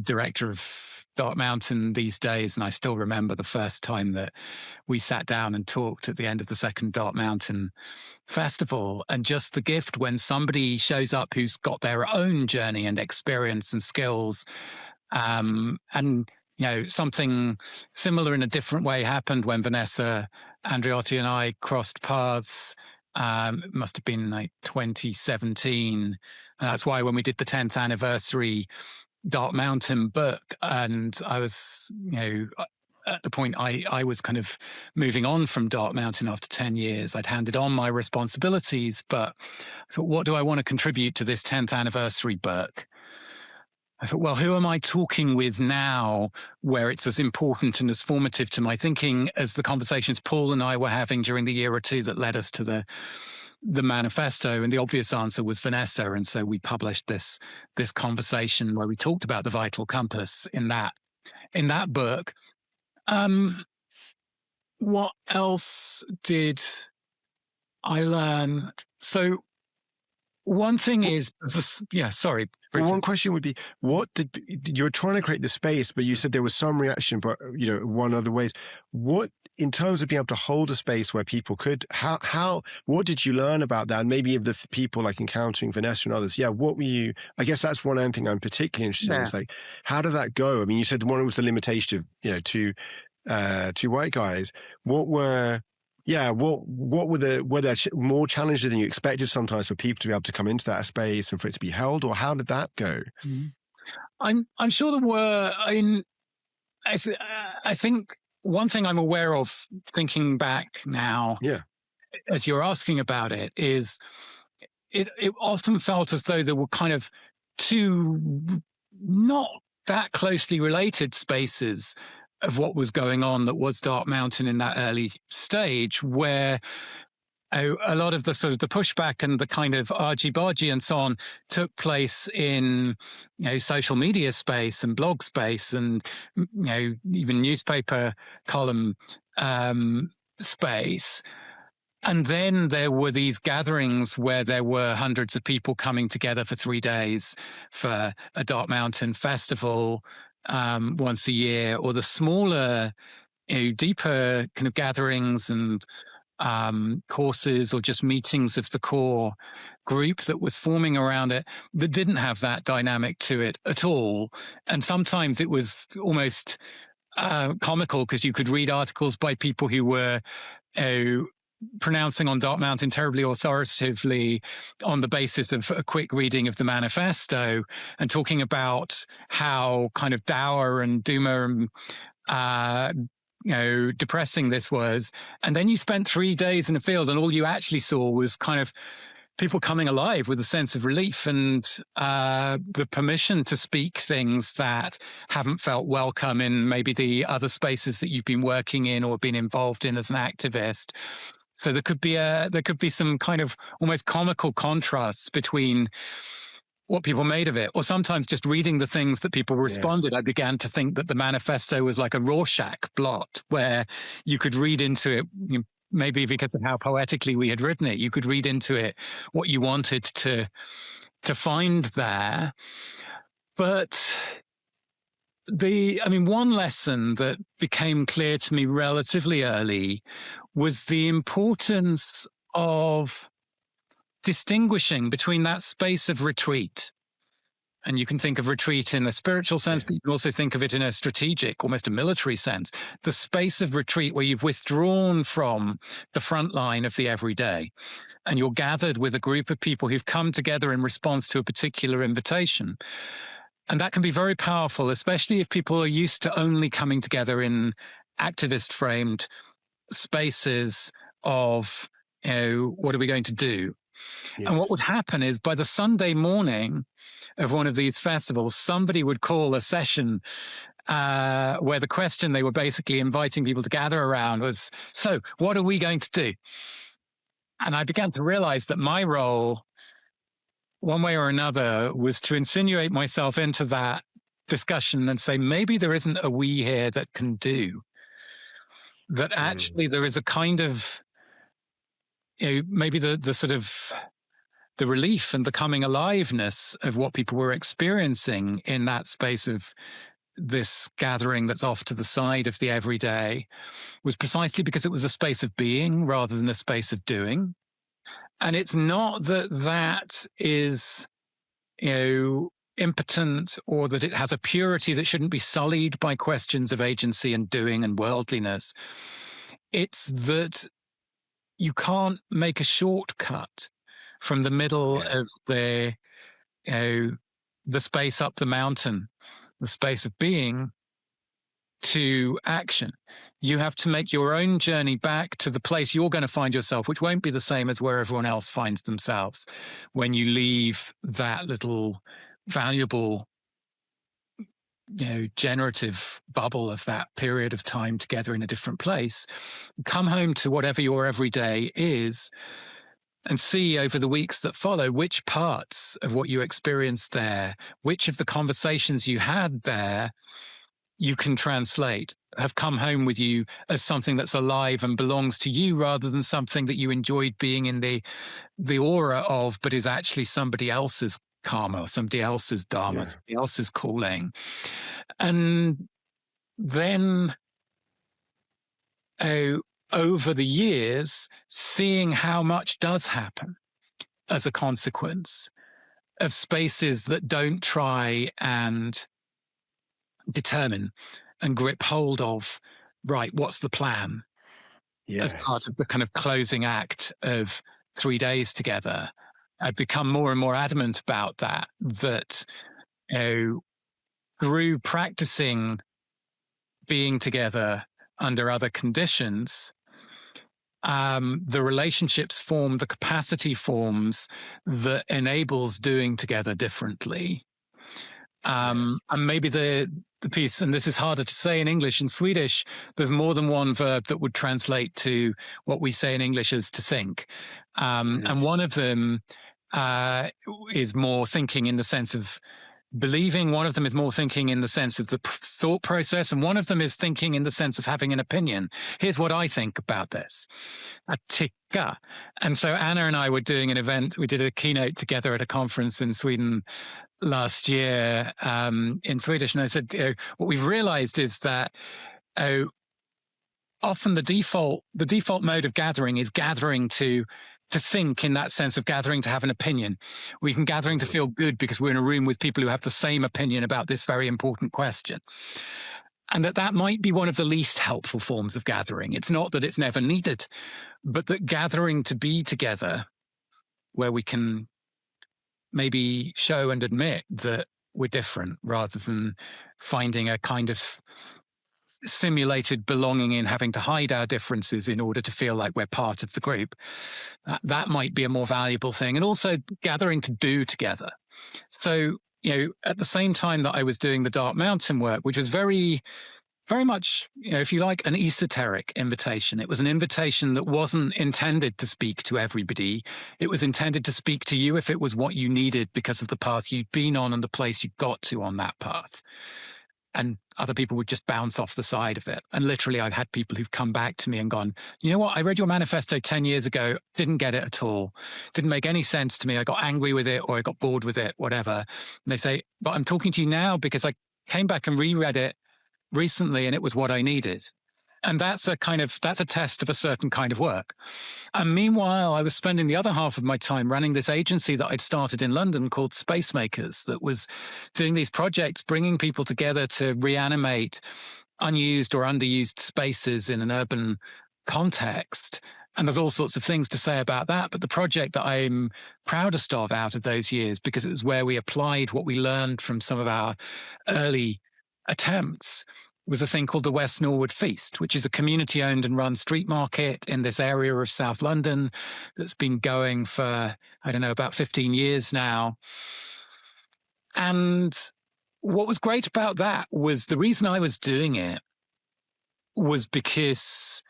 director of Dark Mountain these days. And I still remember the first time that we sat down and talked at the end of the second Dark Mountain festival, and just the gift when somebody shows up who's got their own journey and experience and skills. And, something similar in a different way happened when Vanessa Andreotti and I crossed paths. It must have been like 2017. And that's why when we did the 10th anniversary Dark Mountain book, and I was, at the point I was kind of moving on from Dark Mountain after 10 years. I'd handed on my responsibilities, but I thought, what do I want to contribute to this 10th anniversary book? I thought, well, who am I talking with now where it's as important and as formative to my thinking as the conversations Paul and I were having during the year or two that led us to the manifesto? And the obvious answer was Vanessa. And so we published this conversation where we talked about the vital compass in that book. What else did I learn? So One thing is, sorry. Well, one question would be, you're trying to create the space, but you said there was some reaction, but one other ways. What, in terms of being able to hold a space where people could, what did you learn about that? And maybe of the people like encountering Vanessa and others, what were you, I guess that's one thing I'm particularly interested in. It's like, how did that go? I mean, you said one was the limitation of, two white guys. What were there more challenges than you expected sometimes for people to be able to come into that space and for it to be held, or how did that go? I'm sure there were. I think one thing I'm aware of thinking back now, as you're asking about it, is it often felt as though there were kind of two not that closely related spaces of what was going on that was Dark Mountain in that early stage, where a lot of the sort of the pushback and the kind of argy-bargy and so on took place in social media space and blog space and even newspaper column space. And then there were these gatherings where there were hundreds of people coming together for 3 days for a Dark Mountain festival once a year, or the smaller, deeper kind of gatherings and courses or just meetings of the core group that was forming around it that didn't have that dynamic to it at all. And sometimes it was almost comical because you could read articles by people who were pronouncing on Dark Mountain terribly authoritatively on the basis of a quick reading of the manifesto and talking about how kind of dour and doomer and depressing this was. And then you spent 3 days in the field and all you actually saw was kind of people coming alive with a sense of relief and the permission to speak things that haven't felt welcome in maybe the other spaces that you've been working in or been involved in as an activist. So there could be some kind of almost comical contrasts between what people made of it, or sometimes just reading the things that people responded. I began to think that the manifesto was like a Rorschach blot where you could read into it, maybe because of how poetically we had written it, you could read into it what you wanted to find there. But one lesson that became clear to me relatively early was the importance of distinguishing between that space of retreat. And you can think of retreat in a spiritual sense, but you can also think of it in a strategic, almost a military sense. The space of retreat where you've withdrawn from the front line of the everyday and you're gathered with a group of people who've come together in response to a particular invitation. And that can be very powerful, especially if people are used to only coming together in activist-framed spaces of, what are we going to do? Yes. And what would happen is by the Sunday morning of one of these festivals, somebody would call a session where the question they were basically inviting people to gather around was, so what are we going to do? And I began to realize that my role, one way or another, was to insinuate myself into that discussion and say, maybe there isn't a we here that can do. That actually there is a kind of, maybe the sort of the relief and the coming aliveness of what people were experiencing in that space of this gathering that's off to the side of the everyday was precisely because it was a space of being rather than a space of doing. And it's not that that is, impotent or that it has a purity that shouldn't be sullied by questions of agency and doing and worldliness. It's that you can't make a shortcut from the middle of the space up the mountain, the space of being, to action. You have to make your own journey back to the place you're going to find yourself, which won't be the same as where everyone else finds themselves when you leave that little valuable, generative bubble of that period of time together in a different place. Come home to whatever your everyday is and see over the weeks that follow which parts of what you experienced there, which of the conversations you had there you can translate, have come home with you as something that's alive and belongs to you rather than something that you enjoyed being in the the aura of, but is actually somebody else's karma, somebody else's dharma, somebody else's calling. And then over the years, seeing how much does happen as a consequence of spaces that don't try and determine and grip hold of, right, what's the plan? As part of the kind of closing act of 3 days together. I've become more and more adamant about that through practicing being together under other conditions, the relationships form, the capacity forms that enables doing together differently. And maybe the piece, and this is harder to say in English. In Swedish, there's more than one verb that would translate to what we say in English as to think. And one of them is more thinking in the sense of believing. One of them is more thinking in the sense of the thought process. And one of them is thinking in the sense of having an opinion. Here's what I think about this. A tycka. And so Anna and I were doing an event. We did a keynote together at a conference in Sweden last year in Swedish. And I said, what we've realized is that often the default mode of gathering is gathering to think, in that sense of gathering to have an opinion. We can gathering to feel good because we're in a room with people who have the same opinion about this very important question. And that might be one of the least helpful forms of gathering. It's not that it's never needed, but that gathering to be together where we can maybe show and admit that we're different, rather than finding a kind of simulated belonging in having to hide our differences in order to feel like we're part of the group. That might be a more valuable thing. And also gathering to do together. So, at the same time that I was doing the Dark Mountain work, which was very, very much, if you like, an esoteric invitation. It was an invitation that wasn't intended to speak to everybody. It was intended to speak to you if it was what you needed because of the path you'd been on and the place you got to on that path. And other people would just bounce off the side of it. And literally, I've had people who've come back to me and gone, you know what, I read your manifesto 10 years ago, didn't get it at all. Didn't make any sense to me. I got angry with it or I got bored with it, whatever. And they say, but I'm talking to you now because I came back and reread it recently and it was what I needed. And that's a test of a certain kind of work. And meanwhile, I was spending the other half of my time running this agency that I'd started in London called Space Makers, that was doing these projects, bringing people together to reanimate unused or underused spaces in an urban context. And there's all sorts of things to say about that. But the project that I'm proudest of out of those years, because it was where we applied what we learned from some of our early attempts, was a thing called the West Norwood Feast, which is a community-owned and run street market in this area of South London that's been going for, about 15 years now. And what was great about that was the reason I was doing it was because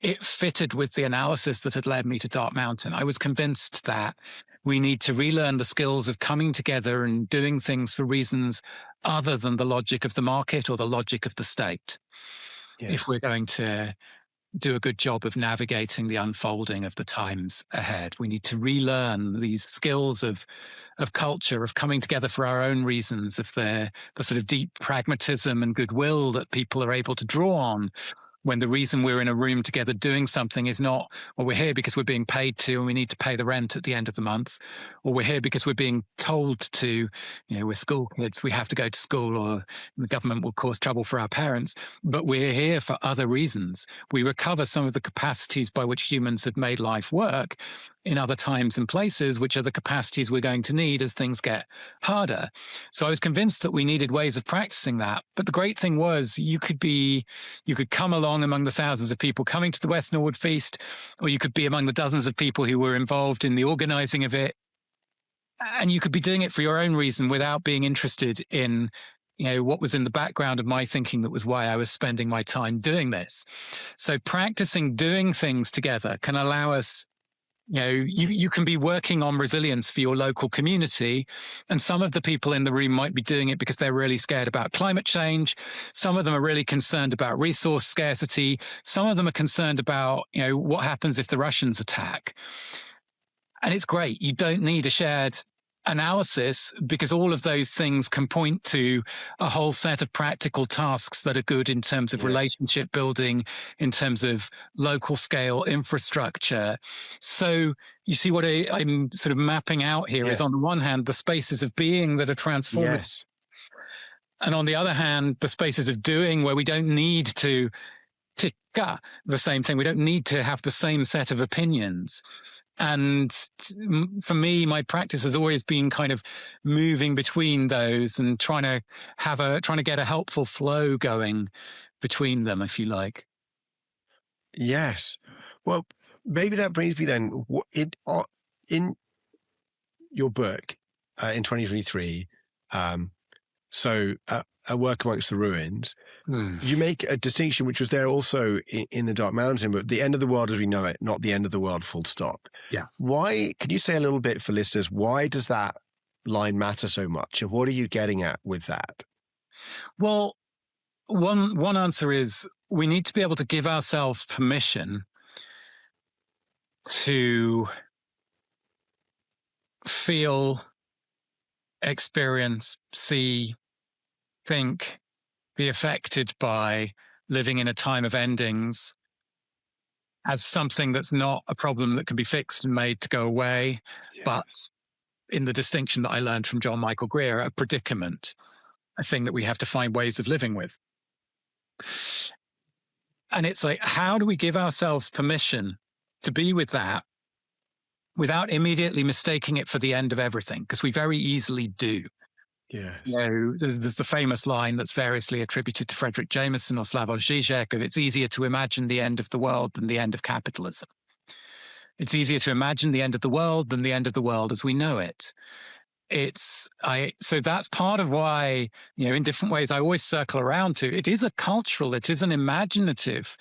it fitted with the analysis that had led me to Dark Mountain. I was convinced that we need to relearn the skills of coming together and doing things for reasons other than the logic of the market or the logic of the state. Yes. If we're going to do a good job of navigating the unfolding of the times ahead, we need to relearn these skills of culture, of coming together for our own reasons, of the sort of deep pragmatism and goodwill that people are able to draw on when the reason we're in a room together doing something is not, well, we're here because we're being paid to and we need to pay the rent at the end of the month, or we're here because we're being told to, we're school kids, we have to go to school, or the government will cause trouble for our parents, but we're here for other reasons. We recover some of the capacities by which humans have made life work in other times and places, which are the capacities we're going to need as things get harder. So I was convinced that we needed ways of practicing that. But the great thing was you could come along among the thousands of people coming to the West Norwood Feast, or you could be among the dozens of people who were involved in the organizing of it. And you could be doing it for your own reason without being interested in what was in the background of my thinking that was why I was spending my time doing this. So practicing doing things together can allow us, you can be working on resilience for your local community. And some of the people in the room might be doing it because they're really scared about climate change. Some of them are really concerned about resource scarcity. Some of them are concerned about, what happens if the Russians attack. And it's great. You don't need a shared analysis because all of those things can point to a whole set of practical tasks that are good in terms of relationship building, in terms of local scale infrastructure. So you see what I'm sort of mapping out here is, on the one hand, the spaces of being that are transformative. Yes. And on the other hand, the spaces of doing where we don't need to tick the same thing. We don't need to have the same set of opinions. And for me, my practice has always been kind of moving between those and trying to get a helpful flow going between them, if you like. Yes. Well, maybe that brings me then in your book in 2023. So A Work Amongst the Ruins, you make a distinction which was there also in The Dark Mountain, but the end of the world as we know it, not the end of the world, full stop. Yeah. Why, could you say a little bit for listeners, why does that line matter so much? And what are you getting at with that? Well, one answer is we need to be able to give ourselves permission to feel, experience, see, think, be affected by living in a time of endings as something that's not a problem that can be fixed and made to go away, but in the distinction that I learned from John Michael Greer, a predicament, a thing that we have to find ways of living with. And it's like, how do we give ourselves permission to be with that without immediately mistaking it for the end of everything? Because we very easily do. Yes. You know, there's the famous line that's variously attributed to Frederick Jameson or Slavoj Žižek of it's easier to imagine the end of the world than the end of capitalism. It's easier to imagine the end of the world than the end of the world as we know it. So that's part of why, you know, in different ways, I always circle around to, it is a cultural, it is an imaginative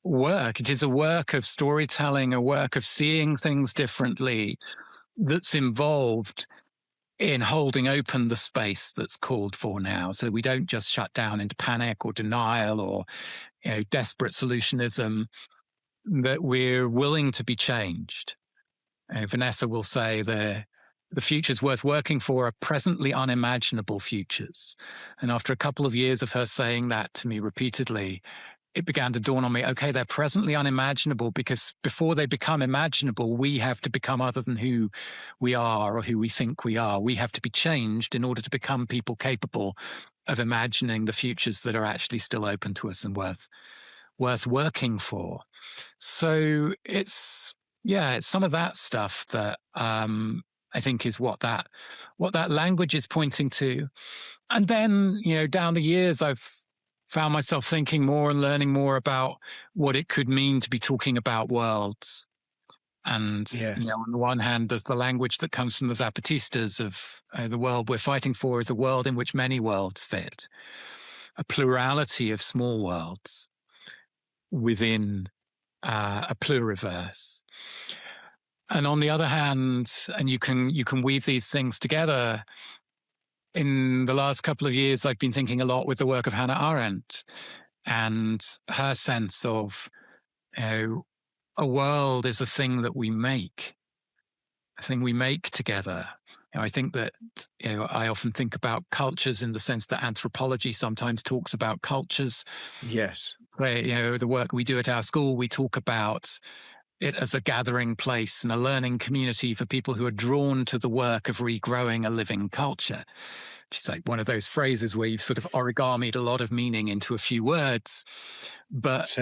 work. It is a work of storytelling, a work of seeing things differently that's involved in holding open the space that's called for now. So we don't just shut down into panic or denial or, you know, desperate solutionism, that we're willing to be changed. Vanessa will say the futures worth working for are presently unimaginable futures. And after a couple of years of her saying that to me repeatedly, it began to dawn on me, okay, they're presently unimaginable because before they become imaginable, we have to become other than who we are or who we think we are. We have to be changed in order to become people capable of imagining the futures that are actually still open to us and worth working for. So it's some of that stuff that I think is what that language is pointing to. And then, you know, down the years, I've found myself thinking more and learning more about what it could mean to be talking about worlds. And you know, on the one hand, there's the language that comes from the Zapatistas of the world we're fighting for is a world in which many worlds fit, a plurality of small worlds within a pluriverse. And on the other hand, and you can weave these things together. In the last couple of years, I've been thinking a lot with the work of Hannah Arendt and her sense of, you know, a world is a thing that we make, a thing we make together. You know, I think that, you know, I often think about cultures in the sense that anthropology sometimes talks about cultures. Yes. Where, you know, the work we do at our school, we talk about it as a gathering place and a learning community for people who are drawn to the work of regrowing a living culture, which is like one of those phrases where you've sort of origamied a lot of meaning into a few words. But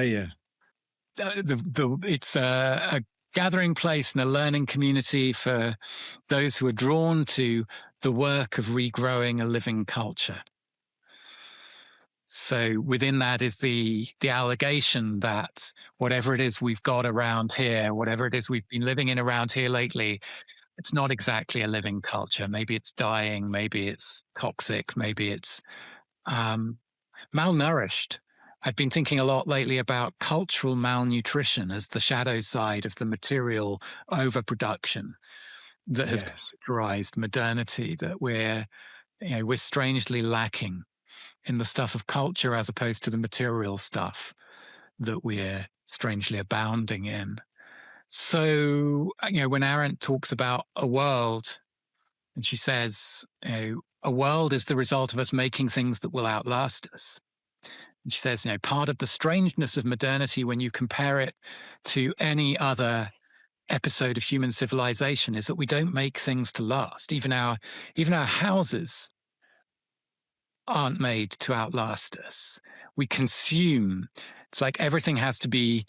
it's a gathering place and a learning community for those who are drawn to the work of regrowing a living culture. So within that is the allegation that whatever it is we've got around here, whatever it is we've been living in around here lately, it's not exactly a living culture. Maybe it's dying, maybe it's toxic, maybe it's malnourished. I've been thinking a lot lately about cultural malnutrition as the shadow side of the material overproduction that has characterized modernity, that we're strangely lacking in the stuff of culture as opposed to the material stuff that we're strangely abounding in. So, when Arendt talks about a world, and she says, a world is the result of us making things that will outlast us. And she says, part of the strangeness of modernity when you compare it to any other episode of human civilization is that we don't make things to last. Even our houses aren't made to outlast us. We consume. It's like everything has to be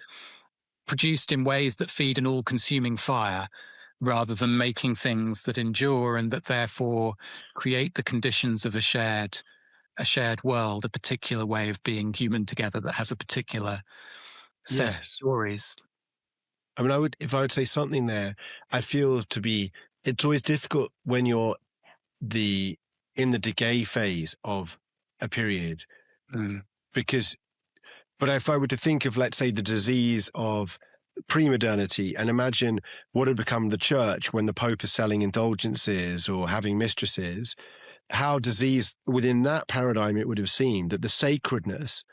produced in ways that feed an all-consuming fire, rather than making things that endure and that therefore create the conditions of a shared world, a particular way of being human together that has a particular set of stories. I mean, if I would say something there, I feel it's always difficult when you're in the decay phase of a period, but if I were to think of, let's say, the disease of pre-modernity and imagine what had become the church when the Pope is selling indulgences or having mistresses, how diseased within that paradigm it would have seemed that the sacredness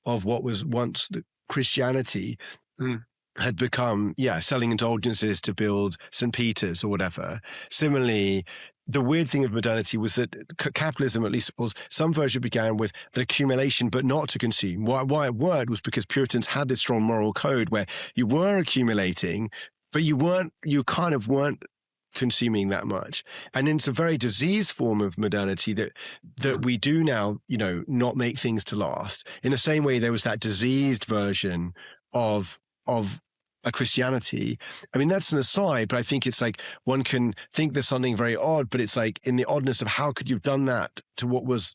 of what was once the Christianity had become, selling indulgences to build St. Peter's or whatever. Similarly, the weird thing of modernity was that capitalism, at least some version, began with an accumulation, but not to consume. Why it worked was because Puritans had this strong moral code where you were accumulating, but you kind of weren't consuming that much. And it's a very diseased form of modernity that we do now, not make things to last. In the same way, there was that diseased version of a Christianity. I mean, that's an aside, but I think it's like one can think there's something very odd, but it's like in the oddness of how could you have done that to what was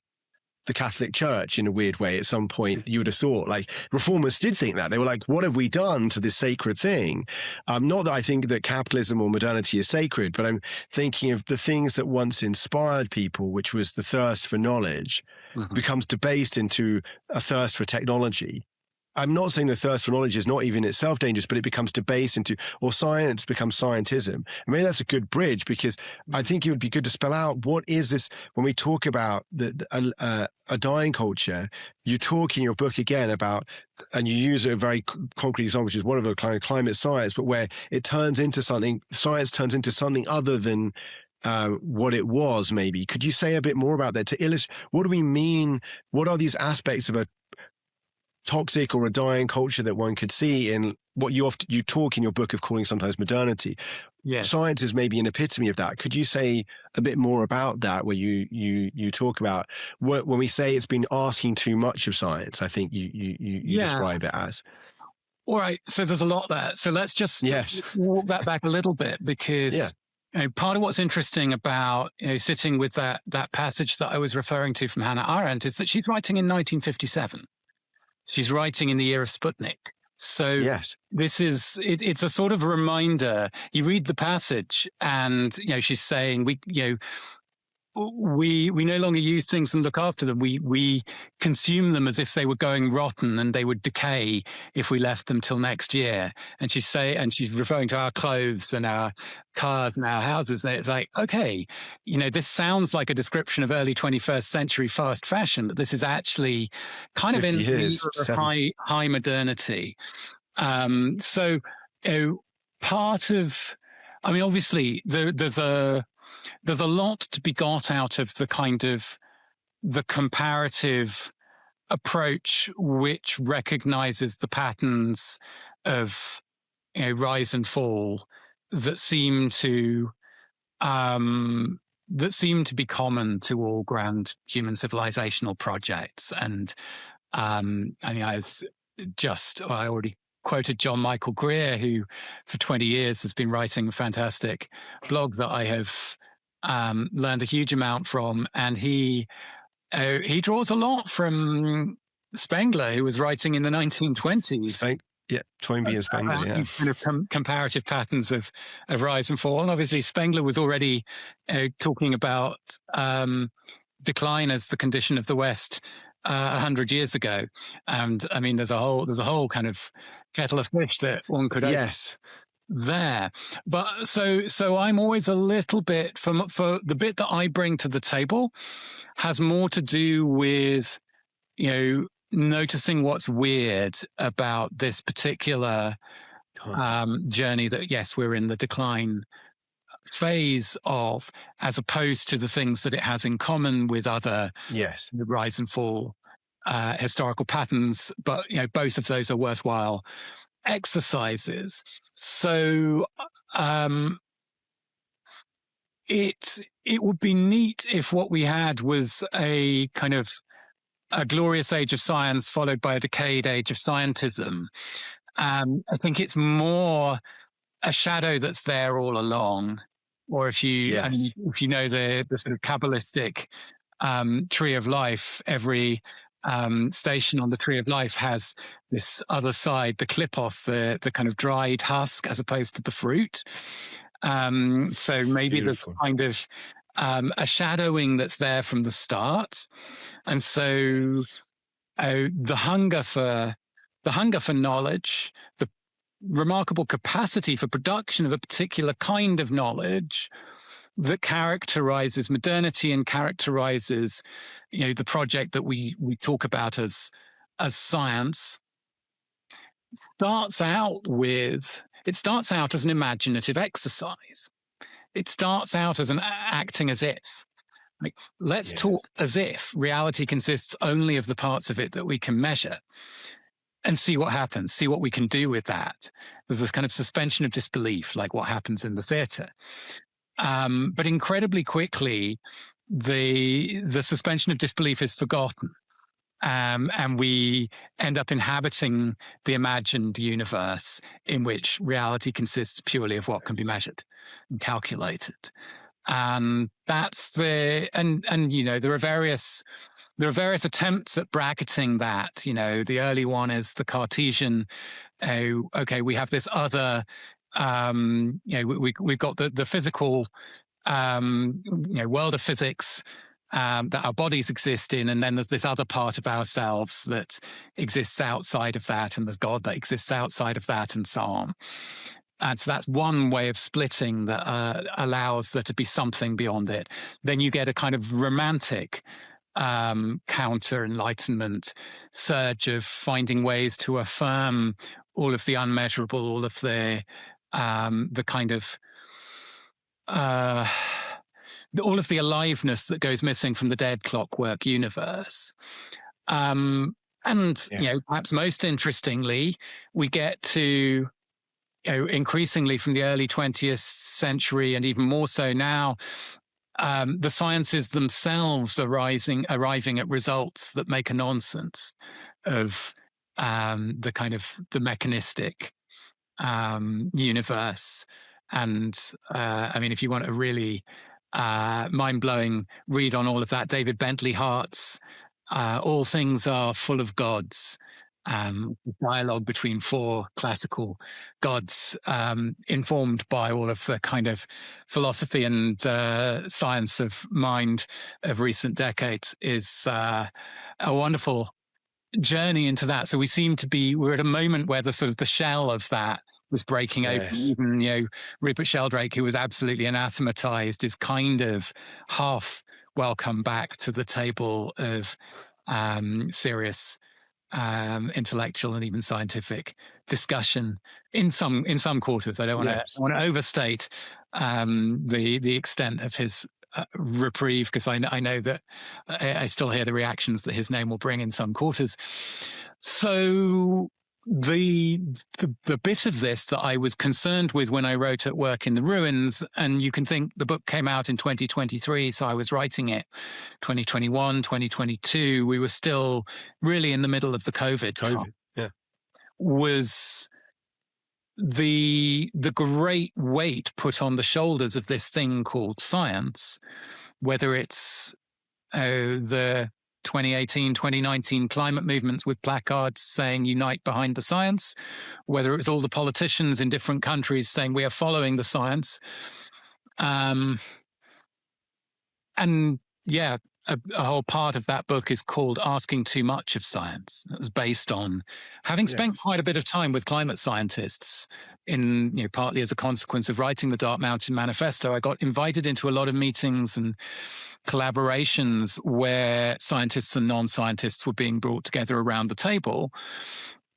the Catholic Church in a weird way at some point. You would have thought, like, reformers did think that. They were like, what have we done to this sacred thing? Not that I think that capitalism or modernity is sacred, but I'm thinking of the things that once inspired people, which was the thirst for knowledge, becomes debased into a thirst for technology. I'm not saying the thirst for knowledge is not even itself dangerous, but it becomes debased into, or science becomes scientism. And maybe that's a good bridge, because I think it would be good to spell out what is this when we talk about a dying culture. You talk in your book again about, and you use a very concrete example, which is one of a kind of climate science, but where it turns into something, science turns into something other than what it was, maybe. Could you say a bit more about that to illustrate what do we mean? What are these aspects of a toxic or a dying culture that one could see in what you talk in your book of calling sometimes modernity? Yes. Science is maybe an epitome of that. Could you say a bit more about that, where you talk about when we say it's been asking too much of science? I think you describe it as. All right. So there's a lot there. So let's just walk that back a little bit, because part of what's interesting about sitting with that passage that I was referring to from Hannah Arendt is that she's writing in 1957. She's writing in the year of Sputnik. So this is, it's a sort of reminder. You read the passage and, she's saying, we no longer use things and look after them. We consume them as if they were going rotten and they would decay if we left them till next year. And she's referring to our clothes and our cars and our houses. And it's like, okay, this sounds like a description of early 21st century fast fashion, but this is actually kind of in the high modernity. So part of, obviously there's a lot to be got out of the kind of the comparative approach, which recognizes the patterns of rise and fall that seem to be common to all grand human civilizational projects. And I already quoted John Michael Greer, who for 20 years has been writing a fantastic blog that I have learned a huge amount from. And he draws a lot from Spengler, who was writing in the 1920s. Toynbee and Spengler, these kind of comparative patterns of rise and fall. And obviously Spengler was already talking about decline as the condition of the West 100 years ago. And there's a whole kind of kettle of fish that one could there. But so I'm always a little bit, for the bit that I bring to the table has more to do with, noticing what's weird about this particular journey that, yes, we're in the decline phase of, as opposed to the things that it has in common with other Yes. rise and fall historical patterns. But both of those are worthwhile exercises. So it would be neat if what we had was a kind of a glorious age of science followed by a decayed age of scientism. I think it's more a shadow that's there all along. Or if you, Yes. I mean, if you know the sort of Kabbalistic tree of life, every station on the tree of life has this other side, the clip off, the kind of dried husk as opposed to the fruit. So maybe Beautiful. there's kind of a shadowing that's there from the start. And so the hunger for knowledge, the remarkable capacity for production of a particular kind of knowledge that characterizes modernity and characterizes, the project that we talk about as science, starts out as an imaginative exercise. It starts out as an acting as if. Like, let's talk as if reality consists only of the parts of it that we can measure, and see what happens, see what we can do with that. There's this kind of suspension of disbelief, like what happens in the theater. But incredibly quickly, the suspension of disbelief is forgotten. And we end up inhabiting the imagined universe in which reality consists purely of what can be measured and calculated. And that's there are various attempts at bracketing that. The early one is the Cartesian. Okay, we have this other. We've got the physical, world of physics that our bodies exist in, and then there's this other part of ourselves that exists outside of that, and there's God that exists outside of that, and so on. And so that's one way of splitting that allows there to be something beyond it. Then you get a kind of romantic counter-Enlightenment surge of finding ways to affirm all of the unmeasurable, all of the kind of all of the aliveness that goes missing from the dead clockwork universe. Perhaps most interestingly, we get to increasingly from the early 20th century, and even more so now, the sciences themselves arriving at results that make a nonsense of the kind of the mechanistic universe. And if you want a really mind-blowing read on all of that, David Bentley Hart's All Things Are Full of Gods, dialogue between four classical gods, informed by all of the kind of philosophy and science of mind of recent decades, is a wonderful journey into that. So we're at a moment where the sort of the shell of that was breaking open. Even, Rupert Sheldrake, who was absolutely anathematized, is kind of half welcome back to the table of serious intellectual and even scientific discussion in some quarters. I don't want to overstate the extent of his reprieve, because I know that I still hear the reactions that his name will bring in some quarters. So the bit of this that I was concerned with when I wrote At Work in the Ruins, and you can think the book came out in 2023, so I was writing it 2021, 2022. We were still really in the middle of the COVID time, was the great weight put on the shoulders of this thing called science, whether it's the 2018, 2019 climate movements with placards saying unite behind the science, whether it was all the politicians in different countries saying we are following the science. A whole part of that book is called Asking Too Much of Science. It was based on having spent quite a bit of time with climate scientists partly as a consequence of writing the Dark Mountain Manifesto. I got invited into a lot of meetings and collaborations where scientists and non-scientists were being brought together around the table.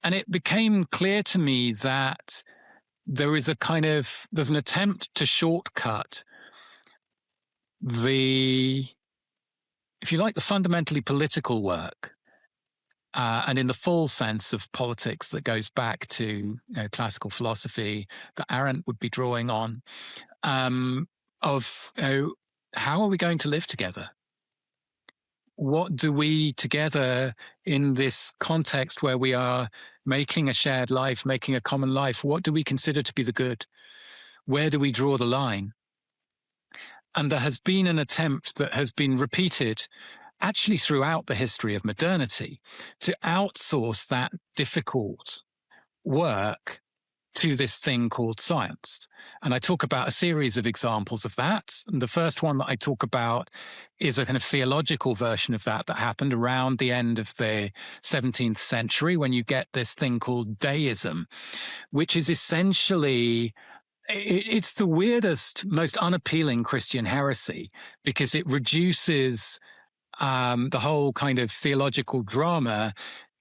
And it became clear to me that there's an attempt to shortcut the fundamentally political work, and in the full sense of politics that goes back to classical philosophy that Arendt would be drawing on, of how are we going to live together? What do we together in this context where we are making a shared life, making a common life, what do we consider to be the good? Where do we draw the line? And there has been an attempt that has been repeated actually throughout the history of modernity to outsource that difficult work to this thing called science. And I talk about a series of examples of that. And the first one that I talk about is a kind of theological version of that happened around the end of the 17th century, when you get this thing called deism, which is essentially, it's the weirdest, most unappealing Christian heresy, because it reduces the whole kind of theological drama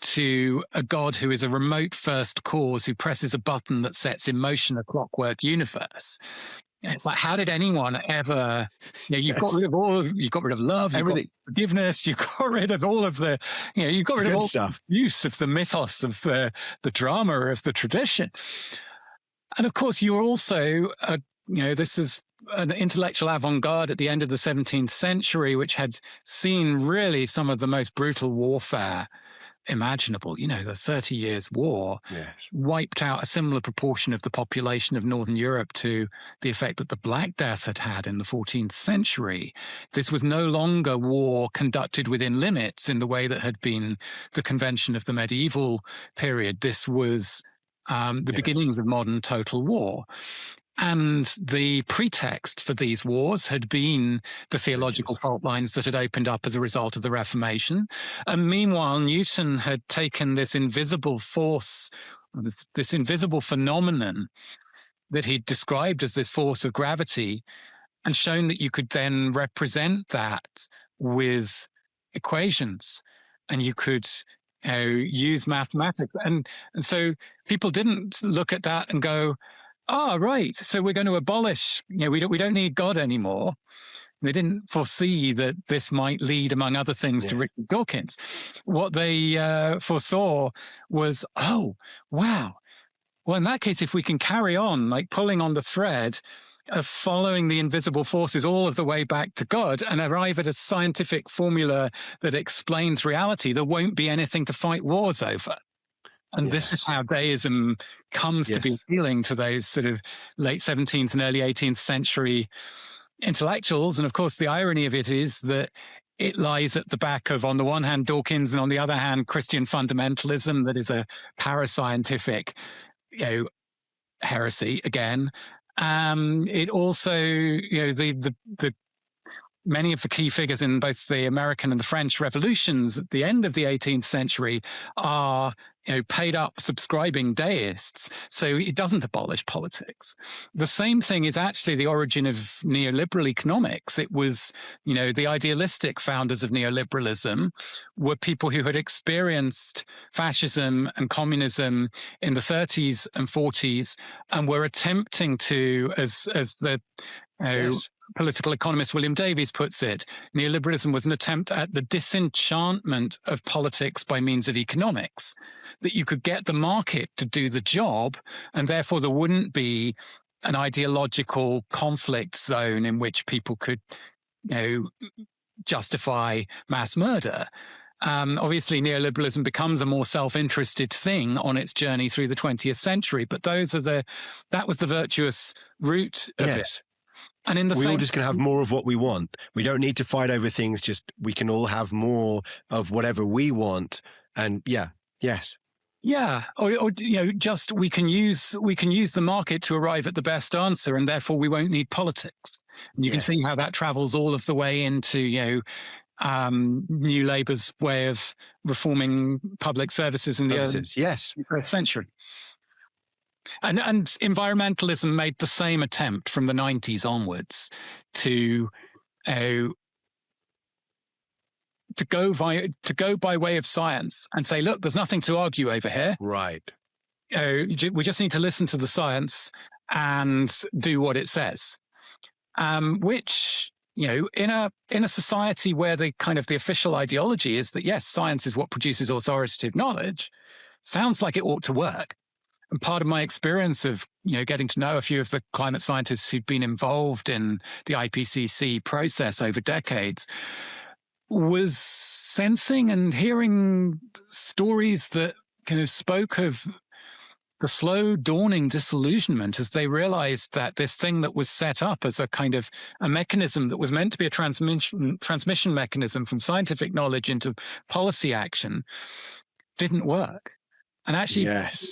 to a God who is a remote first cause who presses a button that sets in motion a clockwork universe. It's like, how did anyone ever, you've got rid of love, you've got forgiveness, you've got rid of all of the, you've got rid of all the use of the mythos of the drama of the tradition. And of course, you're also, this is an intellectual avant-garde at the end of the 17th century, which had seen really some of the most brutal warfare imaginable. The 30 Years' War wiped out a similar proportion of the population of Northern Europe to the effect that the Black Death had in the 14th century. This was no longer war conducted within limits in the way that had been the convention of the medieval period. This was the beginnings of modern total war. And the pretext for these wars had been the theological fault lines that had opened up as a result of the Reformation. And meanwhile, Newton had taken this invisible force, this invisible phenomenon that he described as this force of gravity, and shown that you could then represent that with equations, and you could use mathematics. And so people didn't look at that and go, right, so we're going to abolish, we don't need God anymore. They didn't foresee that this might lead, among other things, to Richard Dawkins. What they foresaw was, oh, wow. Well, in that case, if we can carry on, like pulling on the thread of following the invisible forces all of the way back to God and arrive at a scientific formula that explains reality, there won't be anything to fight wars over. And this is how deism comes to be appealing to those sort of late 17th and early 18th century intellectuals. And of course, the irony of it is that it lies at the back of, on the one hand, Dawkins, and on the other hand, Christian fundamentalism, that is a parascientific, heresy again. It also, the many of the key figures in both the American and the French revolutions at the end of the 18th century are, paid up subscribing deists. So it doesn't abolish politics. The same thing is actually the origin of neoliberal economics. It was, the idealistic founders of neoliberalism were people who had experienced fascism and communism in the 30s and 40s and were attempting to, as the political economist William Davies puts it, neoliberalism was an attempt at the disenchantment of politics by means of economics, that you could get the market to do the job, and therefore there wouldn't be an ideological conflict zone in which people could, justify mass murder. Obviously, neoliberalism becomes a more self-interested thing on its journey through the 20th century, but that was the virtuous root of it. And we're all just going to have more of what we want. We don't need to fight over things. Just we can all have more of whatever we want. And or just we can use the market to arrive at the best answer, and therefore we won't need politics. And you can see how that travels all of the way into New Labour's way of reforming public services in the early 21st century. And environmentalism made the same attempt from the 90s onwards to go by way of science and say, look, there's nothing to argue over here. Right. we just need to listen to the science and do what it says. Which, in a society where the official ideology is that, yes, science is what produces authoritative knowledge, sounds like it ought to work. And part of my experience of, getting to know a few of the climate scientists who've been involved in the IPCC process over decades was sensing and hearing stories that kind of spoke of the slow dawning disillusionment as they realized that this thing that was set up as a kind of a mechanism that was meant to be a transmission mechanism from scientific knowledge into policy action didn't work. And actually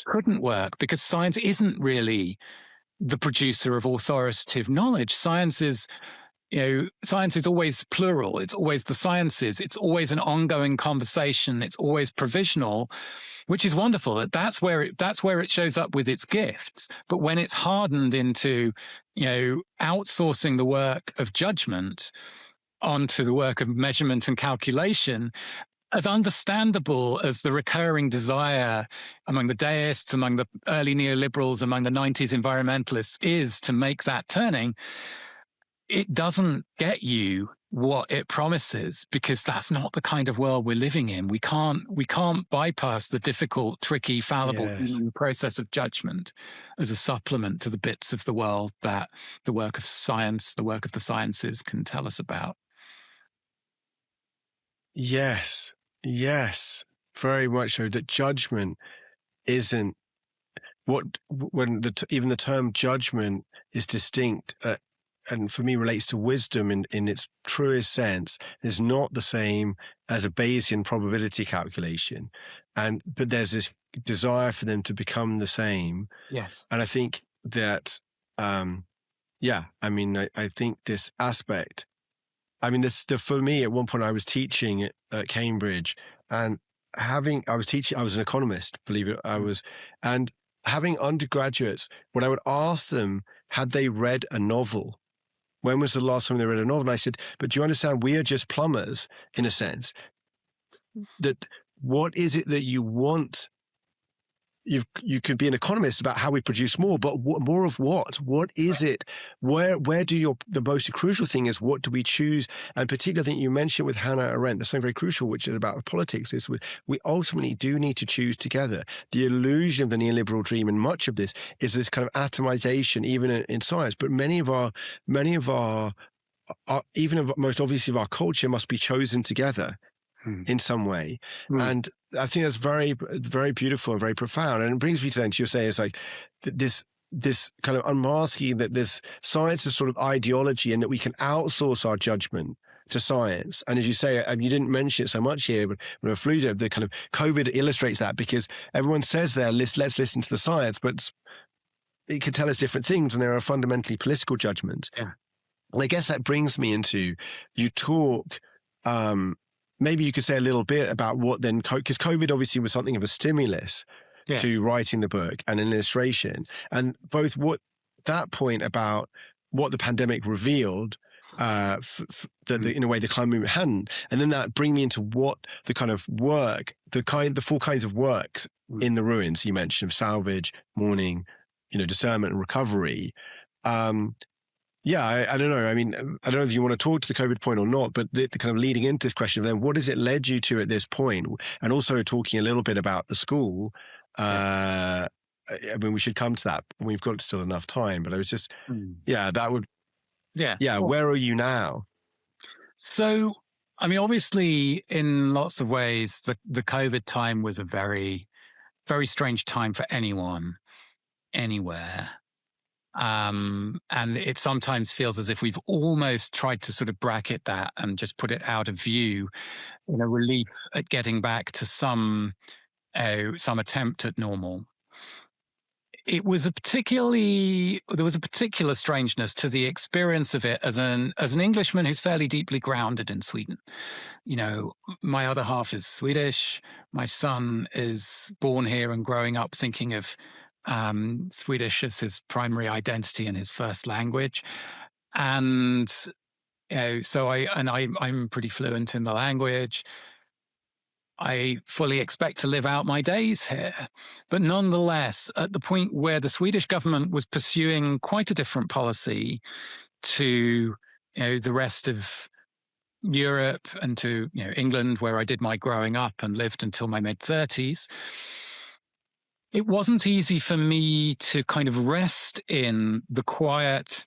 couldn't work because science isn't really the producer of authoritative knowledge. Science is always plural. It's always the sciences. It's always an ongoing conversation. It's always provisional, which is wonderful. That's where it shows up with its gifts. But when it's hardened into, outsourcing the work of judgment onto the work of measurement and calculation, as understandable as the recurring desire among the deists, among the early neoliberals, among the 90s environmentalists is to make that turning, it doesn't get you what it promises, because that's not the kind of world we're living in. We can't bypass the difficult, tricky, fallible human process of judgment as a supplement to the bits of the world that the work of science, the work of the sciences can tell us about. Yes, very much so. That judgment isn't even the term judgment is distinct. And for me relates to wisdom in its truest sense, is not the same as a Bayesian probability calculation. But there's this desire for them to become the same. Yes. And I think that, I think this aspect, for me, at one point I was teaching at Cambridge, and I was an economist, believe it, and having undergraduates, when I would ask them, had they read a novel? When was the last time they read a novel? And I said, but do you understand, we are just plumbers, in a sense. That what is it that you want? You could be an economist about how we produce more, but more of what? What is it? Where do the most crucial thing is, what do we choose? And particularly, I think you mentioned with Hannah Arendt, there's something very crucial, which is about politics, is we ultimately do need to choose together. The illusion of the neoliberal dream, and much of this, is this kind of atomization, even in science. But many of our even most obviously of our culture must be chosen together in some way. And I think that's very, very beautiful and very profound. And it brings me to then to your saying, it's like this kind of unmasking that this science is sort of ideology, and that we can outsource our judgment to science. And as you say, you didn't mention it so much here, but when I flew to the kind of COVID illustrates that, because everyone says let's listen to the science, but it can tell us different things, and there are fundamentally political judgments. Yeah. And I guess that brings me into, you talk, maybe you could say a little bit about what then, because COVID obviously was something of a stimulus to writing the book and an illustration, and both what that point about what the pandemic revealed, in a way the climate movement hadn't, and then that bring me into what the kind of work, the four kinds of works in the ruins you mentioned, of salvage, mourning, discernment and recovery. I don't know. I mean, I don't know if you want to talk to the COVID point or not, but the kind of leading into this question of then, what has it led you to at this point? And also talking a little bit about the school. I mean, we should come to that. We've got still enough time, but I was just, that would, where are you now? So, I mean, obviously, in lots of ways, the COVID time was a very, very strange time for anyone, anywhere. And it sometimes feels as if we've almost tried to sort of bracket that and just put it out of view, relief at getting back to some attempt at normal. There was a particular strangeness to the experience of it as an Englishman who's fairly deeply grounded in Sweden. My other half is Swedish. My son is born here and growing up thinking of Swedish as his primary identity and his first language, and so I'm pretty fluent in the language. I fully expect to live out my days here. But nonetheless, at the point where the Swedish government was pursuing quite a different policy to the rest of Europe and to England, where I did my growing up and lived until my mid-30s, it wasn't easy for me to kind of rest in the quiet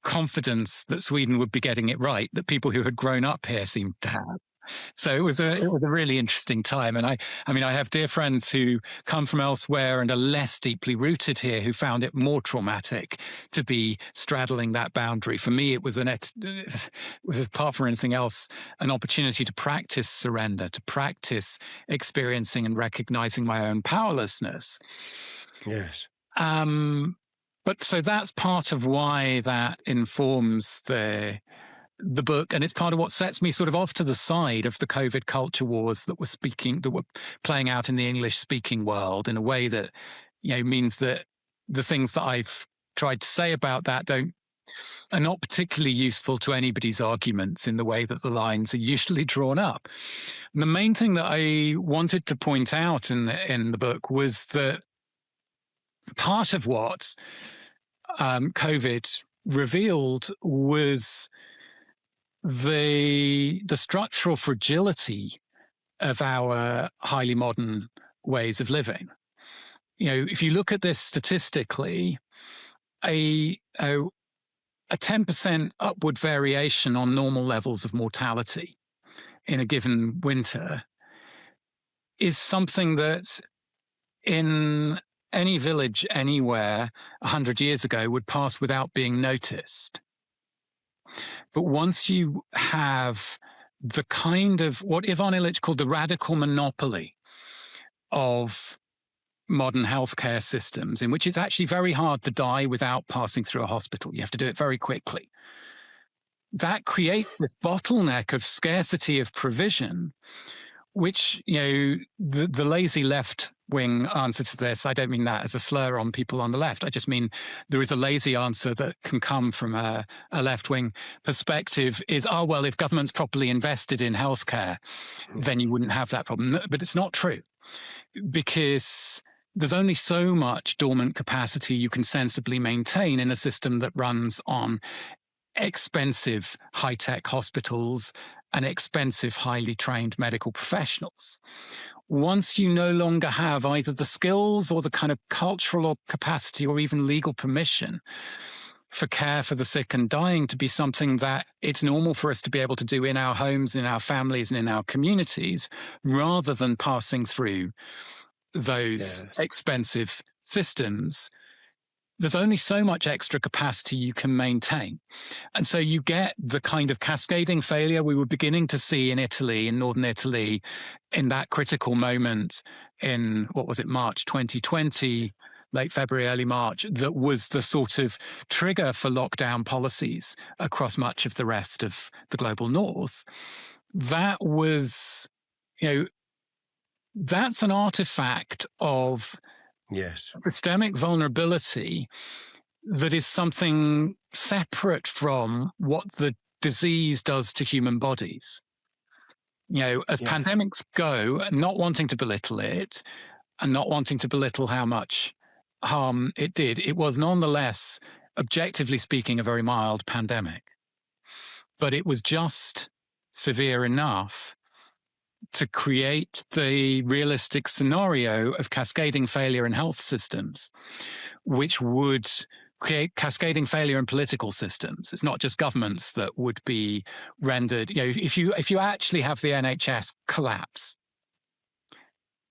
confidence that Sweden would be getting it right, that people who had grown up here seemed to have. So it was a really interesting time. And I have dear friends who come from elsewhere and are less deeply rooted here, who found it more traumatic to be straddling that boundary. For me, it was apart from anything else, an opportunity to practice surrender, to practice experiencing and recognizing my own powerlessness. Yes. But so that's part of why that informs the book, and it's part of what sets me sort of off to the side of the COVID culture wars that were playing out in the English-speaking world in a way that means that the things that I've tried to say about that are not particularly useful to anybody's arguments in the way that the lines are usually drawn up. And the main thing that I wanted to point out in the book was that part of what COVID revealed was the structural fragility of our highly modern ways of living. If you look at this statistically, a 10% upward variation on normal levels of mortality in a given winter is something that in any village anywhere 100 years ago would pass without being noticed. But once you have the kind of what Ivan Illich called the radical monopoly of modern healthcare systems, in which it's actually very hard to die without passing through a hospital. You have to do it very quickly. That creates this bottleneck of scarcity of provision, which, the lazy left-wing answer to this, I don't mean that as a slur on people on the left. I just mean there is a lazy answer that can come from a left-wing perspective is, well, if government's properly invested in healthcare, then you wouldn't have that problem. But it's not true, because there's only so much dormant capacity you can sensibly maintain in a system that runs on expensive high-tech hospitals and expensive, highly trained medical professionals. Once you no longer have either the skills or the kind of cultural capacity or even legal permission for care for the sick and dying to be something that it's normal for us to be able to do in our homes, in our families, and in our communities, rather than passing through those expensive systems, there's only so much extra capacity you can maintain. And so you get the kind of cascading failure we were beginning to see in Italy, in northern Italy, in that critical moment in, March 2020, late February, early March, that was the sort of trigger for lockdown policies across much of the rest of the global north. That was, that's an artifact of systemic vulnerability that is something separate from what the disease does to human bodies. As pandemics go, not wanting to belittle it and not wanting to belittle how much harm it did, it was nonetheless, objectively speaking, a very mild pandemic. But it was just severe enough to create the realistic scenario of cascading failure in health systems, which would create cascading failure in political systems. It's not just governments that would be rendered, if you actually have the NHS collapse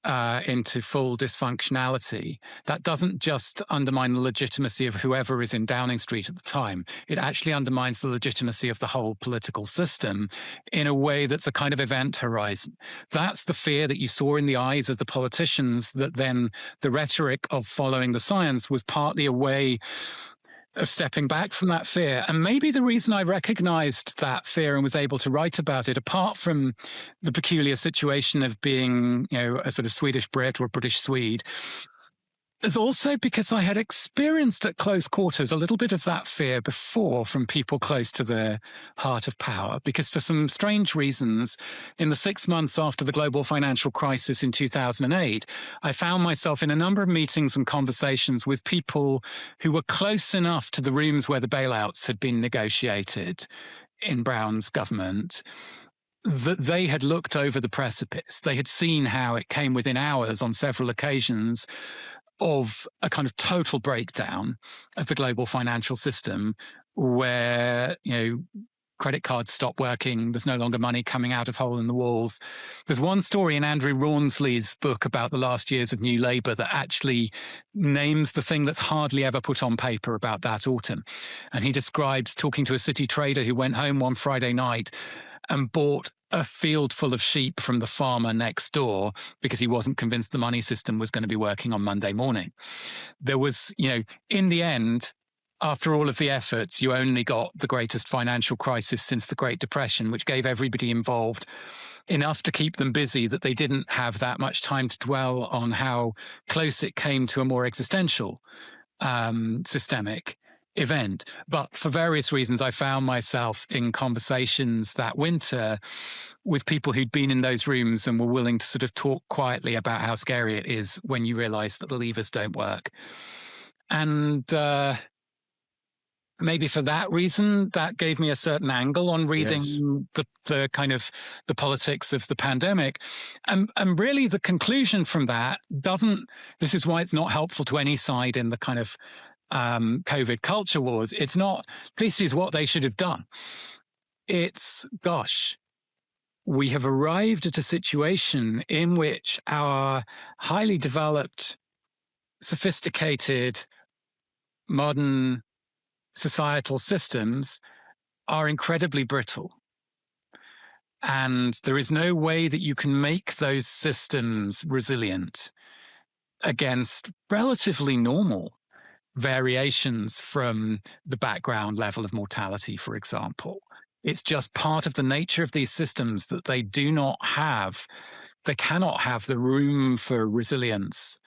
into full dysfunctionality, that doesn't just undermine the legitimacy of whoever is in Downing Street at the time. It actually undermines the legitimacy of the whole political system in a way that's a kind of event horizon. That's the fear that you saw in the eyes of the politicians, that then the rhetoric of following the science was partly a way of stepping back from that fear. And maybe the reason I recognized that fear and was able to write about it, apart from the peculiar situation of being, a sort of Swedish Brit or British Swede, As also because I had experienced at close quarters a little bit of that fear before from people close to the heart of power, because for some strange reasons, in the 6 months after the global financial crisis in 2008, I found myself in a number of meetings and conversations with people who were close enough to the rooms where the bailouts had been negotiated in Brown's government that they had looked over the precipice. They had seen how it came within hours on several occasions of a kind of total breakdown of the global financial system where, credit cards stop working. There's no longer money coming out of hole in the walls. There's one story in Andrew Rawnsley's book about the last years of New Labour that actually names the thing that's hardly ever put on paper about that autumn. And he describes talking to a city trader who went home one Friday night and bought a field full of sheep from the farmer next door because he wasn't convinced the money system was going to be working on Monday morning. There was, in the end, after all of the efforts, you only got the greatest financial crisis since the Great Depression, which gave everybody involved enough to keep them busy that they didn't have that much time to dwell on how close it came to a more existential systemic event. But for various reasons, I found myself in conversations that winter with people who'd been in those rooms and were willing to sort of talk quietly about how scary it is when you realize that the levers don't work. And maybe for that reason, that gave me a certain angle on reading the kind of the politics of the pandemic. And really the conclusion from that this is why it's not helpful to any side in the kind of COVID culture wars. It's not, this is what they should have done. It's, gosh, we have arrived at a situation in which our highly developed, sophisticated, modern societal systems are incredibly brittle. And there is no way that you can make those systems resilient against relatively normal variations from the background level of mortality, for example. It's just part of the nature of these systems that they cannot have the room for resilience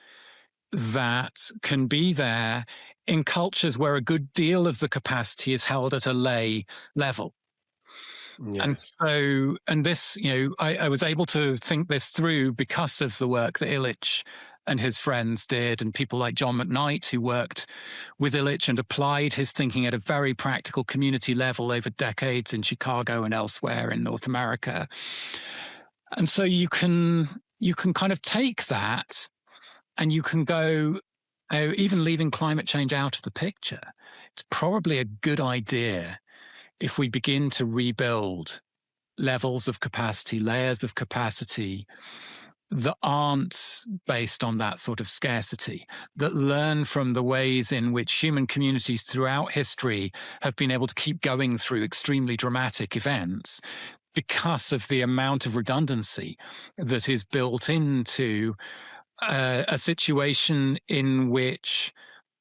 that can be there in cultures where a good deal of the capacity is held at a lay level. Yes. And this, I was able to think this through because of the work that Illich and his friends did, and people like John McKnight, who worked with Illich and applied his thinking at a very practical community level over decades in Chicago and elsewhere in North America. And so you can kind of take that and you can go, even leaving climate change out of the picture, it's probably a good idea if we begin to rebuild levels of capacity, layers of capacity that aren't based on that sort of scarcity, that learn from the ways in which human communities throughout history have been able to keep going through extremely dramatic events because of the amount of redundancy that is built into a situation in which,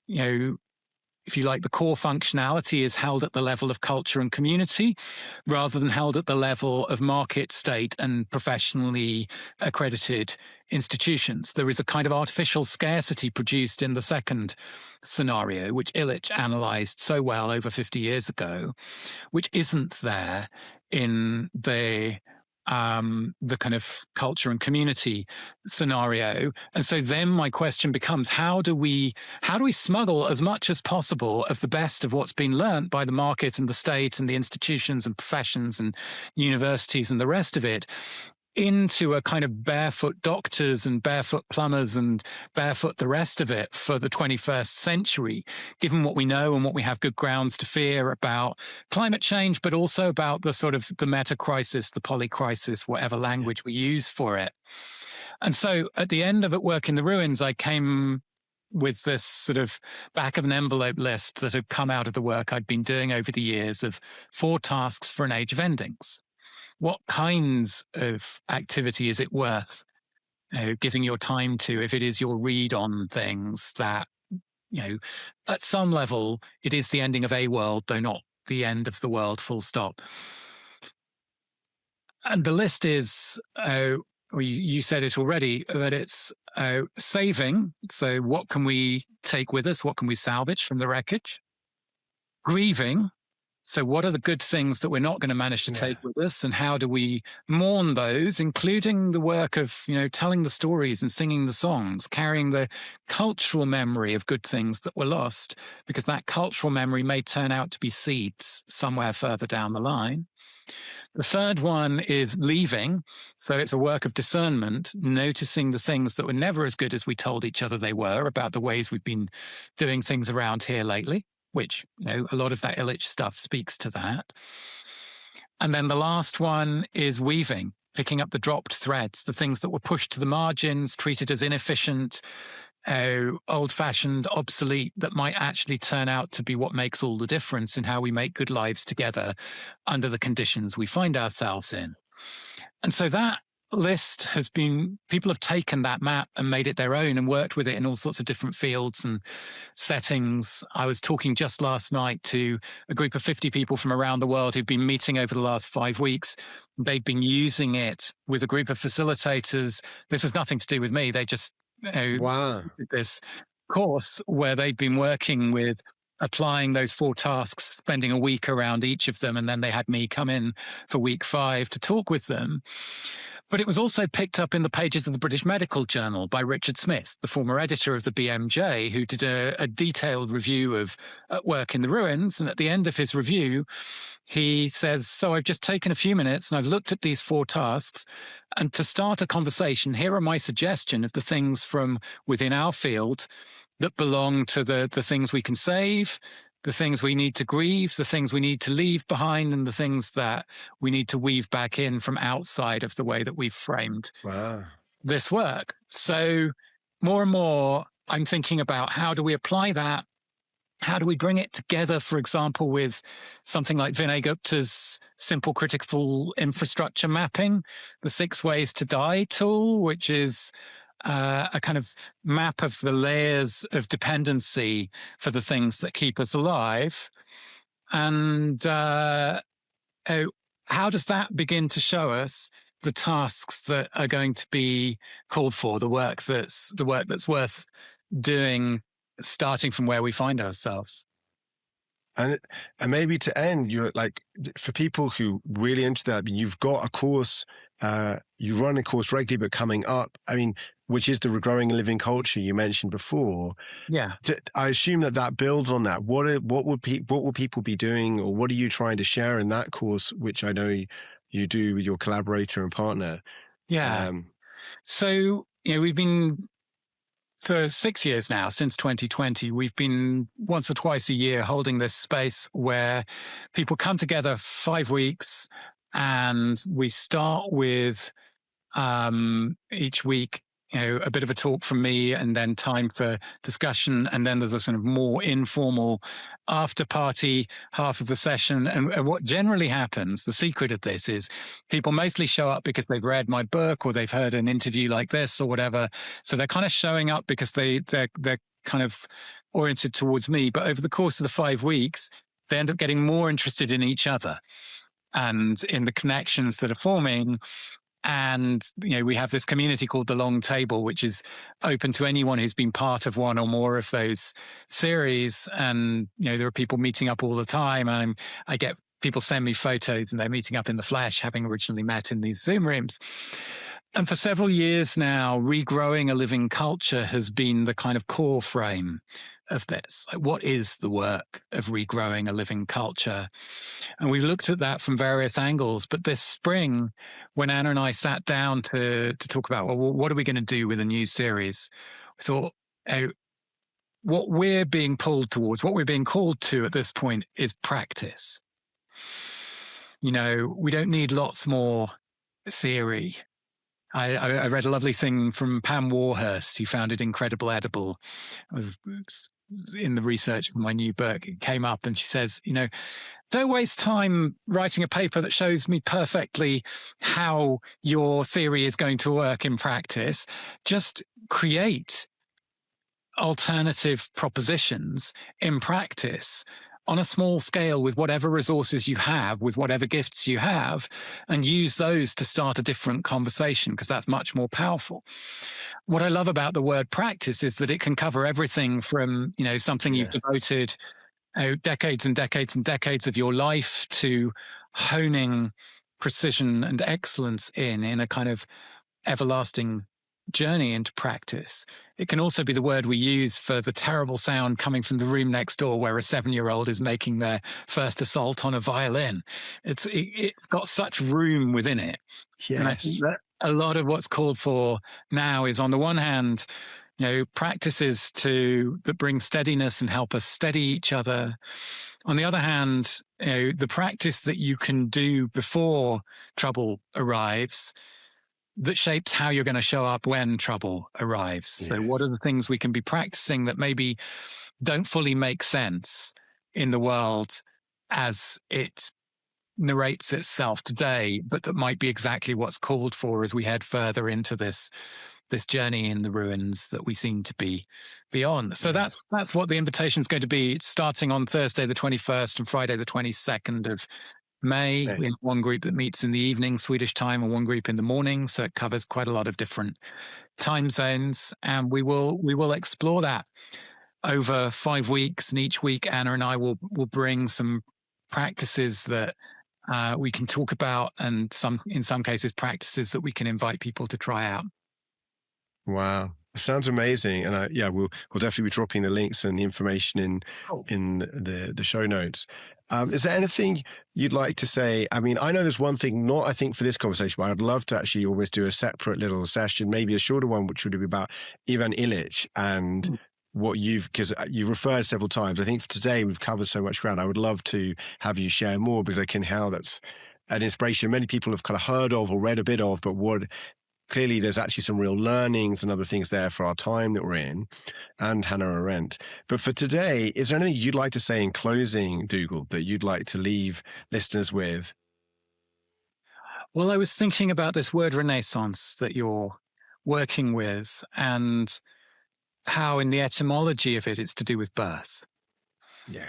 if you like, the core functionality is held at the level of culture and community rather than held at the level of market, state, and professionally accredited institutions. There is a kind of artificial scarcity produced in the second scenario, which Illich analyzed so well over 50 years ago, which isn't there in the kind of culture and community scenario. And so then my question becomes, how do we smuggle as much as possible of the best of what's been learnt by the market and the state and the institutions and professions and universities and the rest of it into a kind of barefoot doctors and barefoot plumbers and barefoot the rest of it for the 21st century, given what we know and what we have good grounds to fear about climate change, but also about the sort of the meta crisis, the poly crisis, whatever language we use for it. And so at the end of At Work in the Ruins, I came with this sort of back of an envelope list that had come out of the work I'd been doing over the years of 4 tasks for an age of endings. What kinds of activity is it worth giving your time to if it is your read on things that, at some level, it is the ending of a world, though not the end of the world, full stop. And the list is, you said it already, but it's saving. So what can we take with us? What can we salvage from the wreckage? Grieving. So what are the good things that we're not going to manage to take with us, and how do we mourn those, including the work of, telling the stories and singing the songs, carrying the cultural memory of good things that were lost, because that cultural memory may turn out to be seeds somewhere further down the line. The third one is leaving. So it's a work of discernment, noticing the things that were never as good as we told each other they were about the ways we've been doing things around here lately, which, a lot of that Illich stuff speaks to that. And then the last one is weaving, picking up the dropped threads, the things that were pushed to the margins, treated as inefficient, old-fashioned, obsolete, that might actually turn out to be what makes all the difference in how we make good lives together under the conditions we find ourselves in. And so that list has been, people have taken that map and made it their own and worked with it in all sorts of different fields and settings. I was talking just last night to a group of 50 people from around the world who've been meeting over the last 5 weeks. They've been using it with a group of facilitators. This has nothing to do with me. They just this course where they've been working with applying those 4 tasks, spending a week around each of them, and then they had me come in for week 5 to talk with them. But it was also picked up in the pages of the British Medical Journal by Richard Smith, the former editor of the BMJ, who did a detailed review of At Work in the Ruins. And at the end of his review, he says, so I've just taken a few minutes and I've looked at these 4 tasks. And to start a conversation, here are my suggestion of the things from within our field that belong to the things we can save, the things we need to grieve, the things we need to leave behind, and the things that we need to weave back in from outside of the way that we've framed this work. So more and more, I'm thinking about how do we apply that? How do we bring it together, for example, with something like Vinay Gupta's simple critical infrastructure mapping, the 6 Ways to Die tool, which is a kind of map of the layers of dependency for the things that keep us alive. And how does that begin to show us the tasks that are going to be called for, the work that's worth doing, starting from where we find ourselves? And maybe to end, you're like, for people who really into that, I mean, you've got a course, you run a course regularly, but coming up, I mean, which is the Regrowing a Living Culture you mentioned before. Yeah. I assume that builds on that. What will people be doing, or what are you trying to share in that course, which I know you do with your collaborator and partner? Yeah. So, we've been, for 6 years now, since 2020, we've been once or twice a year holding this space where people come together 5 weeks, and we start with each week, a bit of a talk from me, and then time for discussion. And then there's a sort of more informal after party half of the session. And what generally happens, the secret of this is people mostly show up because they've read my book or they've heard an interview like this or whatever. So they're kind of showing up because they're kind of oriented towards me. But over the course of the 5 weeks, they end up getting more interested in each other and in the connections that are forming. And, we have this community called The Long Table, which is open to anyone who's been part of one or more of those series. And, there are people meeting up all the time. And I get people send me photos and they're meeting up in the flesh, having originally met in these Zoom rooms. And for several years now, Regrowing a Living Culture has been the kind of core frame of this. Like, what is the work of regrowing a living culture? And we've looked at that from various angles. But this spring, when Anna and I sat down to talk about, well, what are we going to do with a new series? We thought, what we're being pulled towards, what we're being called to at this point is practice. We don't need lots more theory. I read a lovely thing from Pam Warhurst, who founded Incredible Edible. I was in the research for my new book. It came up and she says, don't waste time writing a paper that shows me perfectly how your theory is going to work in practice. Just create alternative propositions in practice on a small scale with whatever resources you have, with whatever gifts you have, and use those to start a different conversation, because that's much more powerful. What I love about the word practice is that it can cover everything from, something you've devoted decades and decades and decades of your life to honing precision and excellence in a kind of everlasting journey into practice. It can also be the word we use for the terrible sound coming from the room next door where a 7-year-old is making their first assault on a violin. It's got such room within it. Yes. And I think that a lot of what's called for now is, on the one hand, practices that bring steadiness and help us steady each other. On the other hand, the practice that you can do before trouble arrives that shapes how you're going to show up when trouble arrives. Yes. So what are the things we can be practicing that maybe don't fully make sense in the world as it narrates itself today, but that might be exactly what's called for as we head further into this journey in the ruins that we seem to be beyond. So that's what the invitation is going to be, starting on Thursday the 21st and Friday the 22nd of May. We have one group that meets in the evening Swedish time and one group in the morning, so it covers quite a lot of different time zones, and we will explore that over 5 weeks. And each week Anna and I will bring some practices that we can talk about, and in some cases practices that we can invite people to try out. Wow. Sounds amazing. And we'll definitely be dropping the links and the information in the show notes. Is there anything you'd like to say? I mean, I know there's one thing, not I think for this conversation, but I'd love to actually almost do a separate little session, maybe a shorter one, which would be about Ivan Illich and because you've referred several times. I think for today we've covered so much ground. I would love to have you share more, because that's an inspiration many people have kind of heard of or read a bit of, but clearly there's actually some real learnings and other things there for our time that we're in, and Hannah Arendt. But for today, is there anything you'd like to say in closing, Dougald, that you'd like to leave listeners with? Well, I was thinking about this word Renaissance that you're working with, and how in the etymology of it, it's to do with birth. Yes.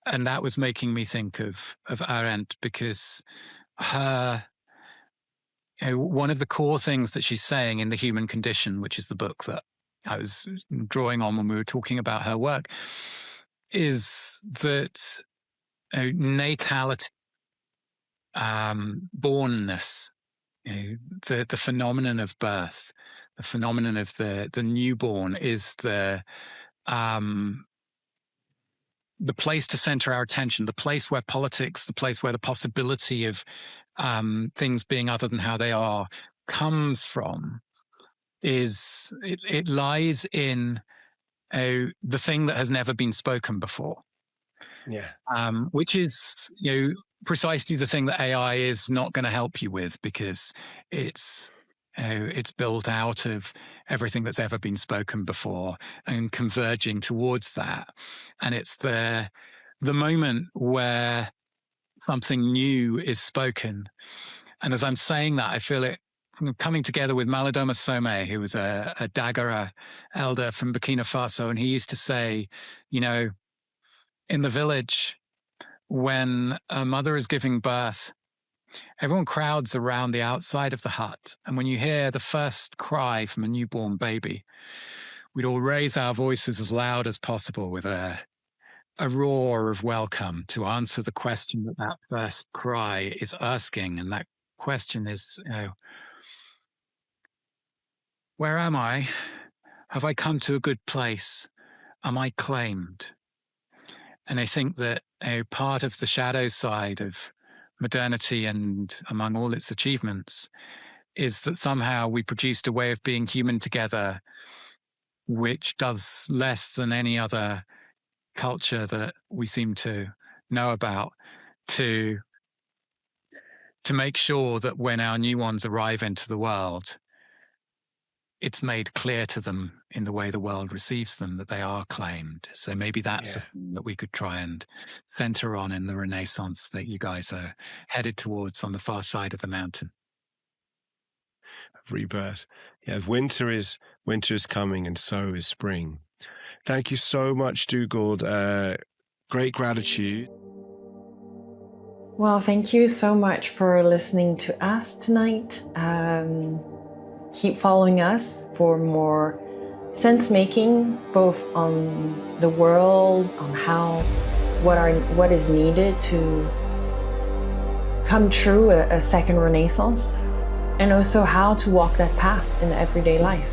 And that was making me think of Arendt, because one of the core things that she's saying in The Human Condition, which is the book that I was drawing on when we were talking about her work, is that natality, bornness, the phenomenon of birth, the phenomenon of the newborn is the place to center our attention, the place where politics, the place where the possibility of things being other than how they are comes from. It lies in the thing that has never been spoken before. Yeah. Which is, precisely the thing that AI is not going to help you with, because it's built out of everything that's ever been spoken before and converging towards that. And it's the moment where something new is spoken. And as I'm saying that, I feel it coming together with Malidoma Some, who was a Dagara elder from Burkina Faso. And he used to say, in the village, when a mother is giving birth, everyone crowds around the outside of the hut. And when you hear the first cry from a newborn baby, we'd all raise our voices as loud as possible with a roar of welcome to answer the question that first cry is asking. And that question is, where am I? Have I come to a good place? Am I claimed? And I think that part of the shadow side of modernity, and among all its achievements, is that somehow we produced a way of being human together which does less than any other culture that we seem to know about to make sure that when our new ones arrive into the world, it's made clear to them in the way the world receives them that they are claimed. So maybe that's something that we could try and center on in the Renaissance that you guys are headed towards on the far side of the mountain. Rebirth. Yeah, winter is coming, and so is spring. Thank you so much, Dougald, Great gratitude. Well, thank you so much for listening to us tonight. Keep following us for more sense making, both on the world, on what is needed to come true a second renaissance, and also how to walk that path in the everyday life.